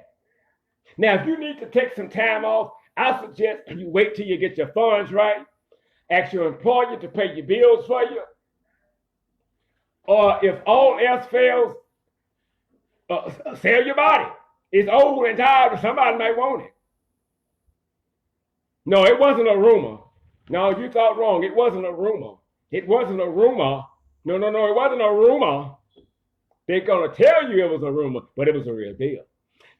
Now, if you need to take some time off, I suggest you wait till you get your funds right, ask your employer to pay your bills for you, or if all else fails, sell your body. It's old and tired, but somebody might want it. No, it wasn't a rumor. No, you thought wrong. It wasn't a rumor. It wasn't a rumor. No, it wasn't a rumor. They're going to tell you it was a rumor, but it was a real deal.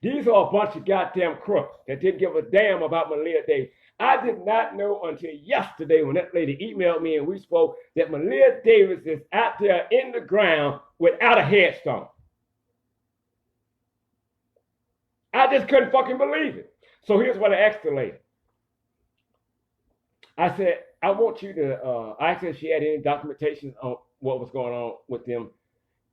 These are a bunch of goddamn crooks that didn't give a damn about Maleah Davis. I did not know until yesterday when that lady emailed me and we spoke that Maleah Davis is out there in the ground without a headstone. I just couldn't fucking believe it. So here's what I asked the lady. I said, I want you to, I asked her if she had any documentation on what was going on with them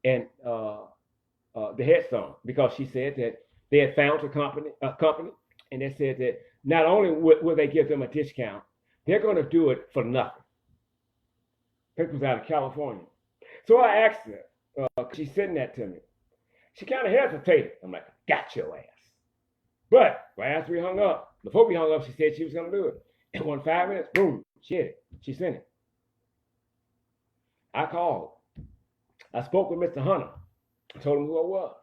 and the headstone, because she said that they had found a company, and they said that not only will they give them a discount, they're going to do it for nothing. This was out of California. So I asked her, she's sending that to me. She kind of hesitated. I'm like, got your ass. But right after we hung up, before we hung up, she said she was going to do it. And 5 minutes, boom, she hit it. She sent it. I called. I spoke with Mr. Hunter. I told him who I was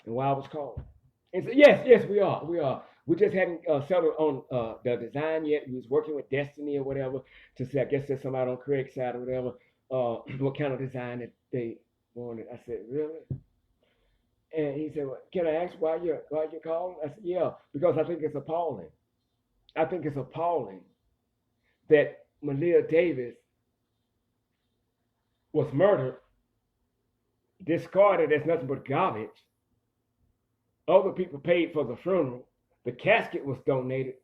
and why I was called. And said, yes, we are. We just hadn't settled on the design yet. We was working with Destiny or whatever to see, I guess there's somebody on Craig's side or whatever, what kind of design that they wanted. I said, really? And he said, well, can I ask why you're calling? I said, yeah, because I think it's appalling. I think it's appalling that Maleah Davis was murdered, discarded as nothing but garbage. Other people paid for the funeral. The casket was donated.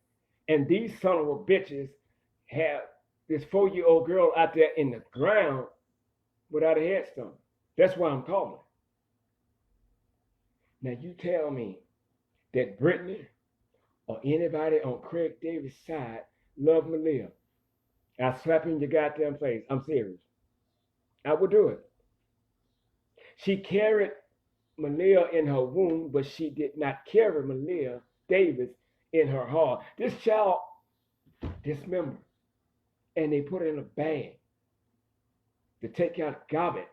And these son of a bitches have this 4-year-old girl out there in the ground without a headstone. That's why I'm calling. Now you tell me that Brittany or anybody on Craig Davis' side love Maleah. I'll slap in your goddamn face. I'm serious. I would do it. She carried Maleah in her womb, but she did not carry Maleah Davis in her heart. This child dismembered, and they put her in a bag to take out garbage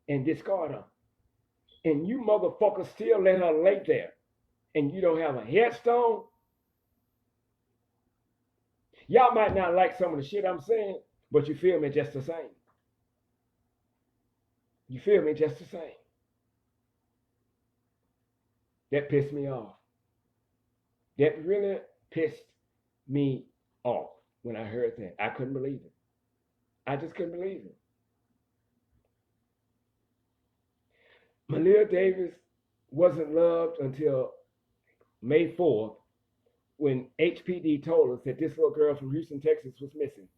and discard her. And you motherfuckers still let her lay there, and you don't have a headstone? Y'all might not like some of the shit I'm saying, but you feel me just the same. You feel me just the same. That pissed me off. That really pissed me off when I heard that. I couldn't believe it. I just couldn't believe it. Maleah Davis wasn't loved until May 4th, when HPD told us that this little girl from Houston, Texas was missing.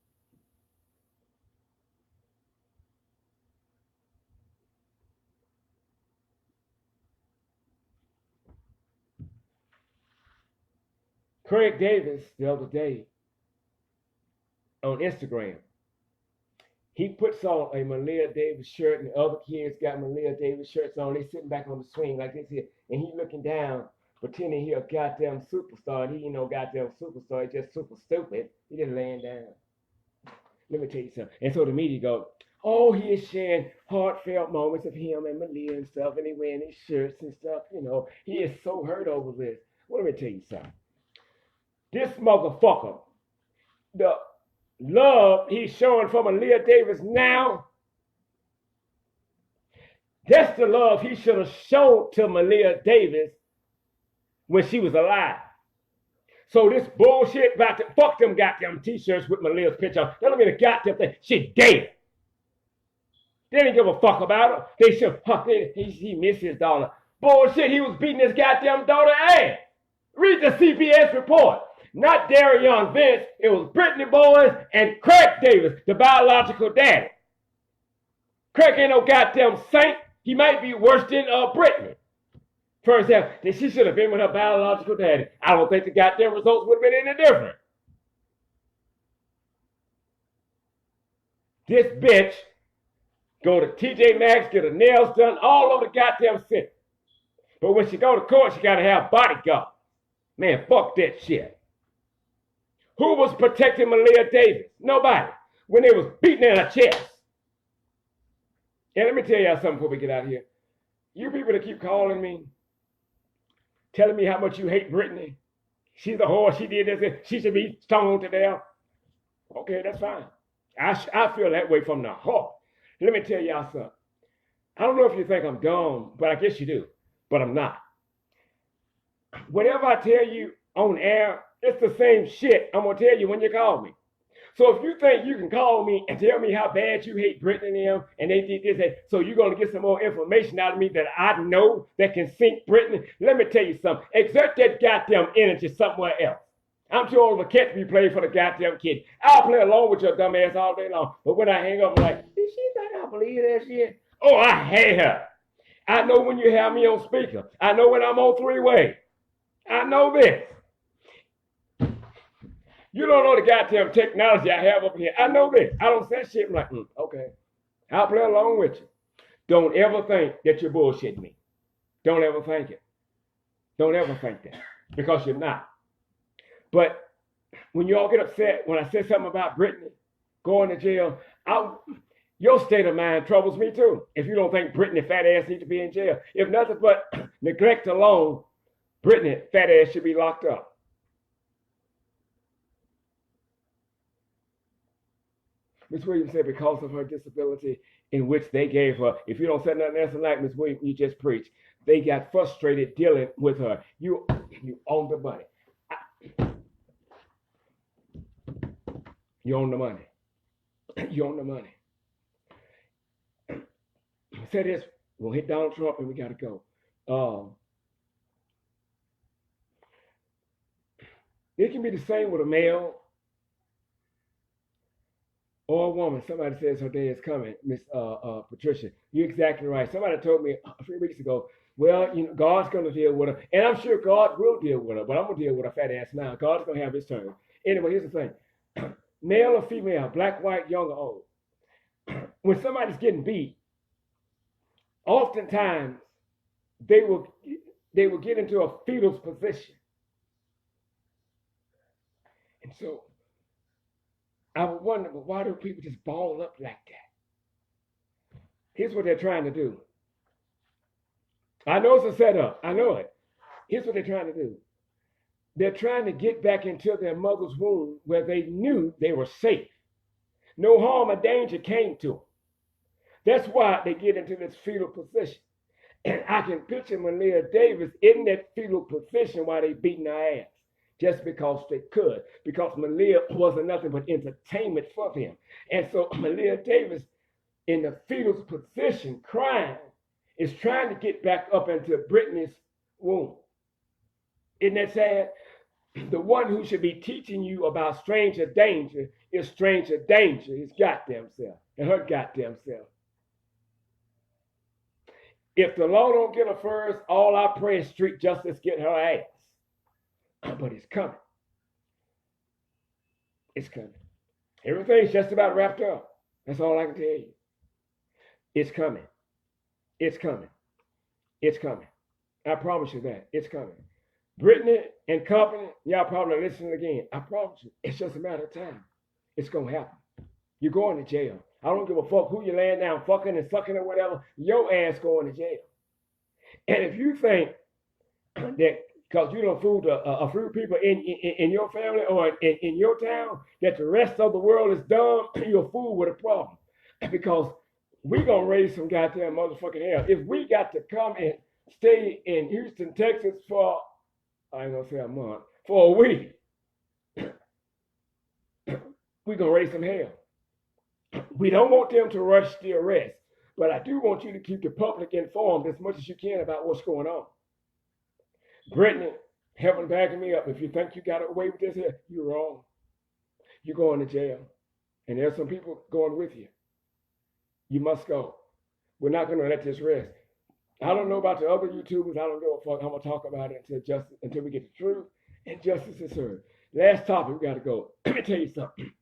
Craig Davis, the other day, on Instagram, he puts on a Maleah Davis shirt, and the other kids got Maleah Davis shirts on. They sitting back on the swing like this here, and he looking down, pretending he a goddamn superstar. And he ain't no goddamn superstar. He's just super stupid. He just laying down. Let me tell you something. And so the media go, oh, he is sharing heartfelt moments of him and Maleah and stuff, and he wearing his shirts and stuff. You know, he is so hurt over this. Well, let me tell you something. This motherfucker, the love he's showing for Maleah Davis now, that's the love he should have shown to Maleah Davis when she was alive. So this bullshit about the fuck them goddamn t-shirts with Maleah's picture on. That don't mean a goddamn thing. She dead. They didn't give a fuck about her. They should, he missed his daughter. Bullshit, he was beating his goddamn daughter ass. Read the CBS report. Not Darion Vince. It was Brittany Boys and Craig Davis, the biological daddy. Craig ain't no goddamn saint. He might be worse than Brittany. For example, that she should have been with her biological daddy. I don't think the goddamn results would have been any different. This bitch go to TJ Maxx, get her nails done, all over the goddamn city. But when she go to court, she gotta have bodyguards. Man, fuck that shit. Who was protecting Maleah Davis? Nobody. When they was beating in her chest. And let me tell y'all something before we get out of here. You people that keep calling me, telling me how much you hate Brittany. She's a whore, she did this, she should be stoned to death. Okay, that's fine. I feel that way from the heart. Let me tell y'all something. I don't know if you think I'm dumb, but I guess you do. But I'm not. whatever I tell you on air, it's the same shit I'm gonna tell you when you call me. So if you think you can call me and tell me how bad you hate Brittany and them, and they did this, so you're gonna get some more information out of me that I know that can sink Brittany, let me tell you something. Exert that goddamn energy somewhere else. I'm too old of a cat to be playing for the goddamn kid. I'll play along with your dumb ass all day long. But when I hang up, I'm like, did she think I believe that shit? Oh, I hate her. I know when you have me on speaker. I know when I'm on three-way. I know this. You don't know the goddamn technology I have up here. I know this. I don't say shit. I'm like, okay. I'll play along with you. Don't ever think that you're bullshitting me. Don't ever think it. Don't ever think that. Because you're not. But when you all get upset, when I say something about Brittany going to jail, your state of mind troubles me too. If you don't think Brittany fat ass needs to be in jail. If nothing but neglect alone, Brittany fat ass should be locked up. Ms. Williams said because of her disability in which they gave her, if you don't say nothing else like Ms. Williams, you just preach. They got frustrated dealing with her. You own the money. You own the money. You own the money. Say this, we'll hit Donald Trump and we got to go. It can be the same with a male or a woman. Somebody says her day is coming, Miss Patricia. You're exactly right. Somebody told me a few weeks ago, well, you know, God's going to deal with her. And I'm sure God will deal with her, but I'm going to deal with her fat ass now. God's going to have his turn. Anyway, here's the thing. Male or female, black, white, young or old. When somebody's getting beat, oftentimes they will get into a fetal position. And so I would wonder, well, why do people just ball up like that? Here's what they're trying to do. I know it's a setup. I know it. Here's what they're trying to do. They're trying to get back into their mother's womb where they knew they were safe. No harm or danger came to them. That's why they get into this fetal position. And I can picture Maleah Davis in that fetal position while they beating her ass. Just because they could. Because Maleah wasn't nothing but entertainment for them. And so Maleah Davis in the fetal position crying is trying to get back up into Brittany's womb. Isn't that sad? The one who should be teaching you about stranger danger is stranger danger, his goddamn self, and her goddamn self. If the law don't get her first, all I pray is street justice get her ass. But it's coming. It's coming. Everything's just about wrapped up. That's all I can tell you. It's coming. It's coming. It's coming. I promise you that. It's coming. Brittany and company, y'all probably listening again. I promise you, it's just a matter of time. It's going to happen. You're going to jail. I don't give a fuck who you laying down fucking and sucking or whatever. Your ass going to jail. And if you think that because you don't fool a few people in your family or in your town, that the rest of the world is dumb, you're a fool with a problem. Because we going to raise some goddamn motherfucking hell. If we got to come and stay in Houston, Texas for, I ain't going to say a month, for a week, we're going to raise some hell. We don't want them to rush the arrest, but I do want you to keep the public informed as much as you can about what's going on. Brittany, heaven backing me up. If you think you got away with this here, you're wrong. You're going to jail. And there's some people going with you. You must go. We're not going to let this rest. I don't know about the other YouTubers. I don't give a fuck. I'm going to talk about it until we get the truth and justice is served. Last topic, we got to go. Let me tell you something.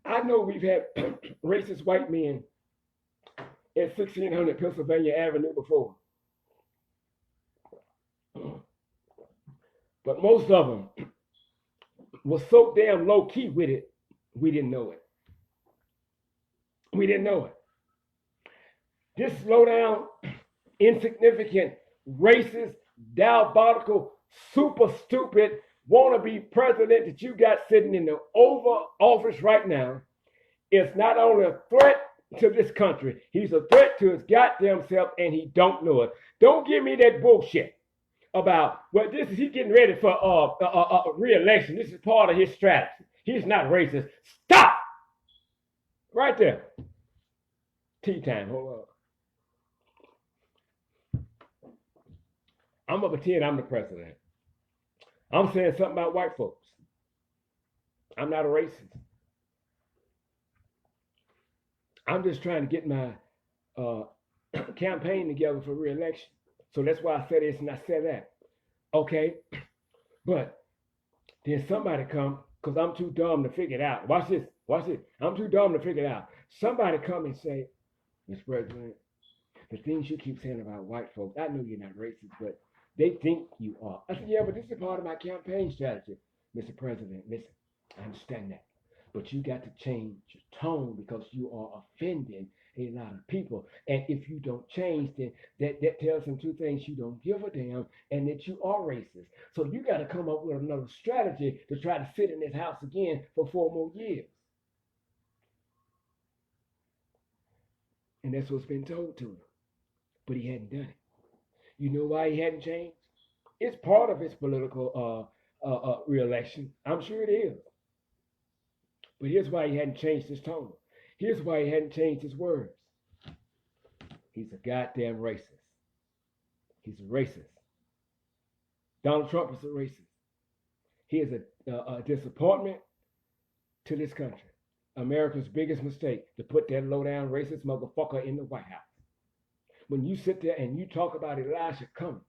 I know we've had racist white men at 1600 Pennsylvania Avenue before. But most of them was so damn low key with it, we didn't know it. We didn't know it. This low down, insignificant, racist, diabolical, super stupid, wannabe president that you got sitting in the Oval Office right now is not only a threat to this country, he's a threat to his goddamn self, and he don't know it. Don't give me that bullshit. about, well, this is, he's getting ready for re-election. This is part of his strategy. He's not racist. Stop! Right there. Tea time, hold on. I'm gonna pretend I'm the president. I'm saying something about white folks. I'm not a racist. I'm just trying to get my campaign together for re-election. So that's why I said this and I said that. Okay, but then somebody come, because I'm too dumb to figure it out. Watch this, watch this. I'm too dumb to figure it out. Somebody come and say, Mr. President, the things you keep saying about white folks, I know you're not racist, but they think you are. I said, yeah, but this is part of my campaign strategy. Mr. President, listen, I understand that. But you got to change your tone because you are offending a lot of people. And if you don't change, then that tells them two things: you don't give a damn and that you are racist. So you got to come up with another strategy to try to sit in this house again for 4 more years. And that's what's been told to him. But he hadn't done it. You know why he hadn't changed? It's part of his political re-election. I'm sure it is. But here's why he hadn't changed his tone. Here's why he hadn't changed his words. He's a goddamn racist. He's a racist. Donald Trump is a racist. He is a disappointment to this country. America's biggest mistake, to put that low-down racist motherfucker in the White House. When you sit there and you talk about Elijah Cummings,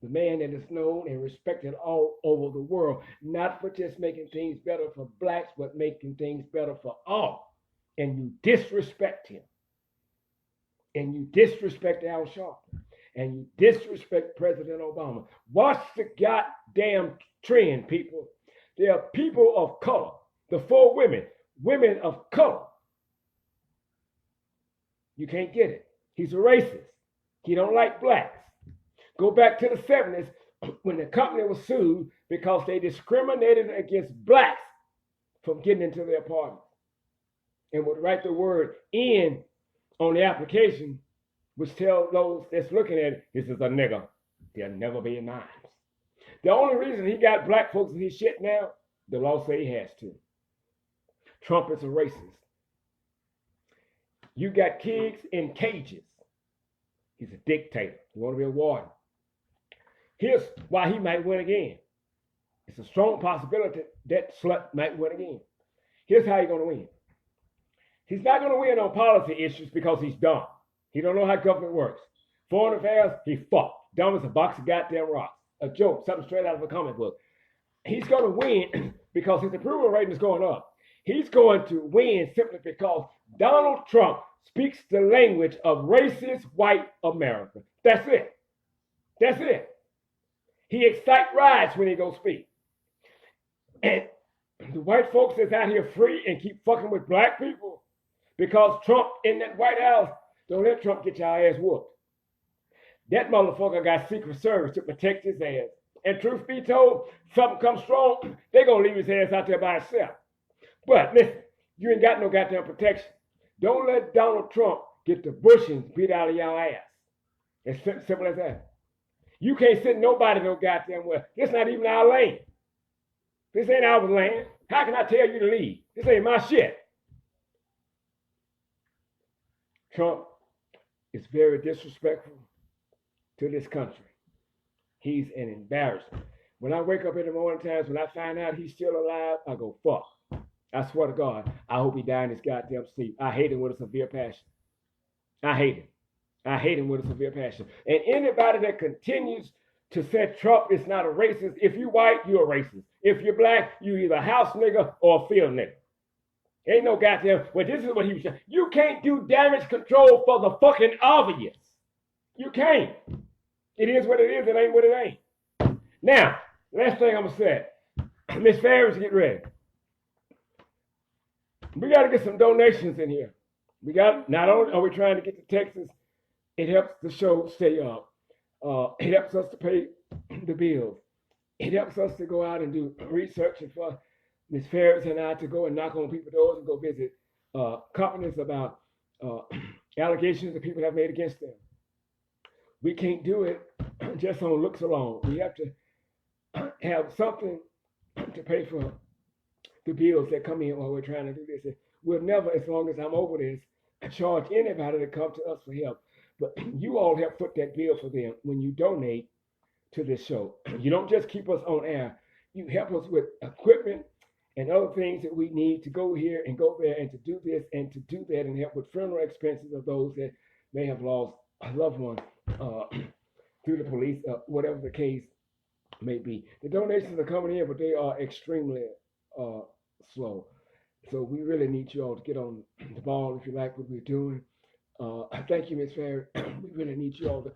the man that is known and respected all over the world, not for just making things better for blacks, but making things better for all. And you disrespect him. And you disrespect Al Sharpton. And you disrespect President Obama. Watch the goddamn trend, people. There are people of color. The 4 women of color. You can't get it. He's a racist. He don't like blacks. Go back to the 70s when the company was sued because they discriminated against blacks from getting into their apartments, and would write the word "in" on the application, which tell those that's looking at it, this is a nigger. They'll never be mine. The only reason he got black folks in his shit now, the law say he has to. Trump is a racist. You got kids in cages. He's a dictator. You want to be a warden. Here's why he might win again. It's a strong possibility that slut might win again. Here's how he's going to win. He's not going to win on policy issues because he's dumb. He don't know how government works. Foreign affairs, he fucked. Dumb as a box of goddamn rocks. A joke, something straight out of a comic book. He's going to win because his approval rating is going up. He's going to win simply because Donald Trump speaks the language of racist white America. That's it. That's it. He excites riots when he goes speak. And the white folks that's out here free and keep fucking with black people because Trump in that White House, don't let Trump get your ass whooped. That motherfucker got Secret Service to protect his ass. And truth be told, something comes strong, they gonna leave his ass out there by himself. But listen, you ain't got no goddamn protection. Don't let Donald Trump get the bushings beat out of your ass. It's simple as that. You can't send nobody no goddamn well. This not even our lane. This ain't our land. How can I tell you to leave? This ain't my shit. Trump is very disrespectful to this country. He's an embarrassment. When I wake up in the morning times, when I find out he's still alive, I go, fuck. I swear to God, I hope he died in his goddamn sleep. I hate him with a severe passion. I hate him. I hate him with a severe passion. And anybody that continues to say Trump is not a racist, if you're white, you're a racist. If you're black, you either a house nigga or a field nigga. Ain't no goddamn, well, this is what he was saying. You can't do damage control for the fucking obvious. You can't. It is what it is. It ain't what it ain't. Now, last thing I'm going to say. Ms.Farris, get ready. We got to get some donations in here. We got, not only are we trying to get to Texas, it helps the show stay up. It helps us to pay the bills. It helps us to go out and do research and for Ms.Farris and I to go and knock on people's doors and go visit companies about allegations that people have made against them. we can't do it just on looks alone. We have to have something to pay for the bills that come in while we're trying to do this. We'll never, as long as I'm over this, charge anybody to come to us for help. But you all help foot that bill for them when you donate to this show. You don't just keep us on air. You help us with equipment and other things that we need to go here and go there and to do this and to do that and help with funeral expenses of those that may have lost a loved one through the police, whatever the case may be. The donations are coming in, but they are extremely slow. So we really need you all to get on the ball if you like what we're doing. Thank you, Ms.Farris. We really need you all to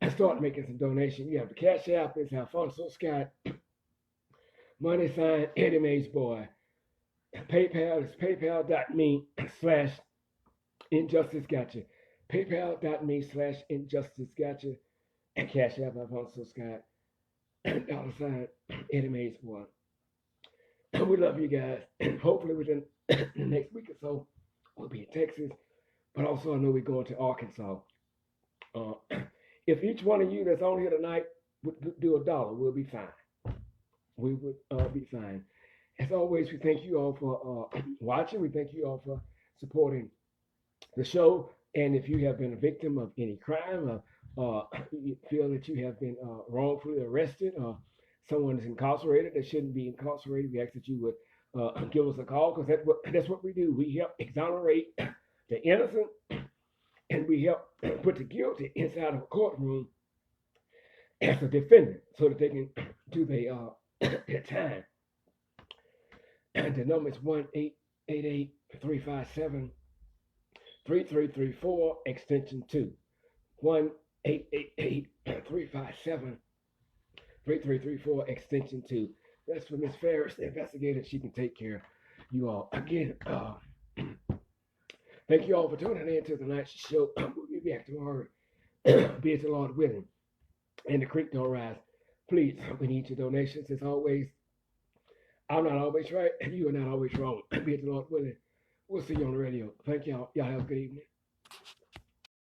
start making some donations. You have the Cash App is Alphonso Scott, money sign Eddie Mae's boy. PayPal is paypal.me/injusticegotcha. PayPal.me/injusticegotcha. And Cash App Alphonso Scott, $ Eddie Mae's boy. We love you guys. Hopefully within the next week or so, we'll be in Texas. But also I know we're going to Arkansas. If each one of you that's on here tonight would do $1, we'll be fine. We would be fine. As always, we thank you all for watching. We thank you all for supporting the show. And if you have been a victim of any crime, you feel that you have been wrongfully arrested, or someone is incarcerated that shouldn't be incarcerated, we ask that you would give us a call, because that's what we do. We help exonerate the innocent, and we help put the guilty inside of a courtroom as a defendant so that they can do their time. And the number is 1-888-357-3334, extension 2. 1-888-357-3334, extension 2. That's for Ms.Farris, the investigator. She can take care of you all. Again, thank you all for tuning in to tonight's show. We'll be back tomorrow, be it the Lord willing, and the creek don't rise. Please, we need your donations. As always, I'm not always right, and you are not always wrong. Be it the Lord willing. We'll see you on the radio. Thank y'all. Y'all have a good evening.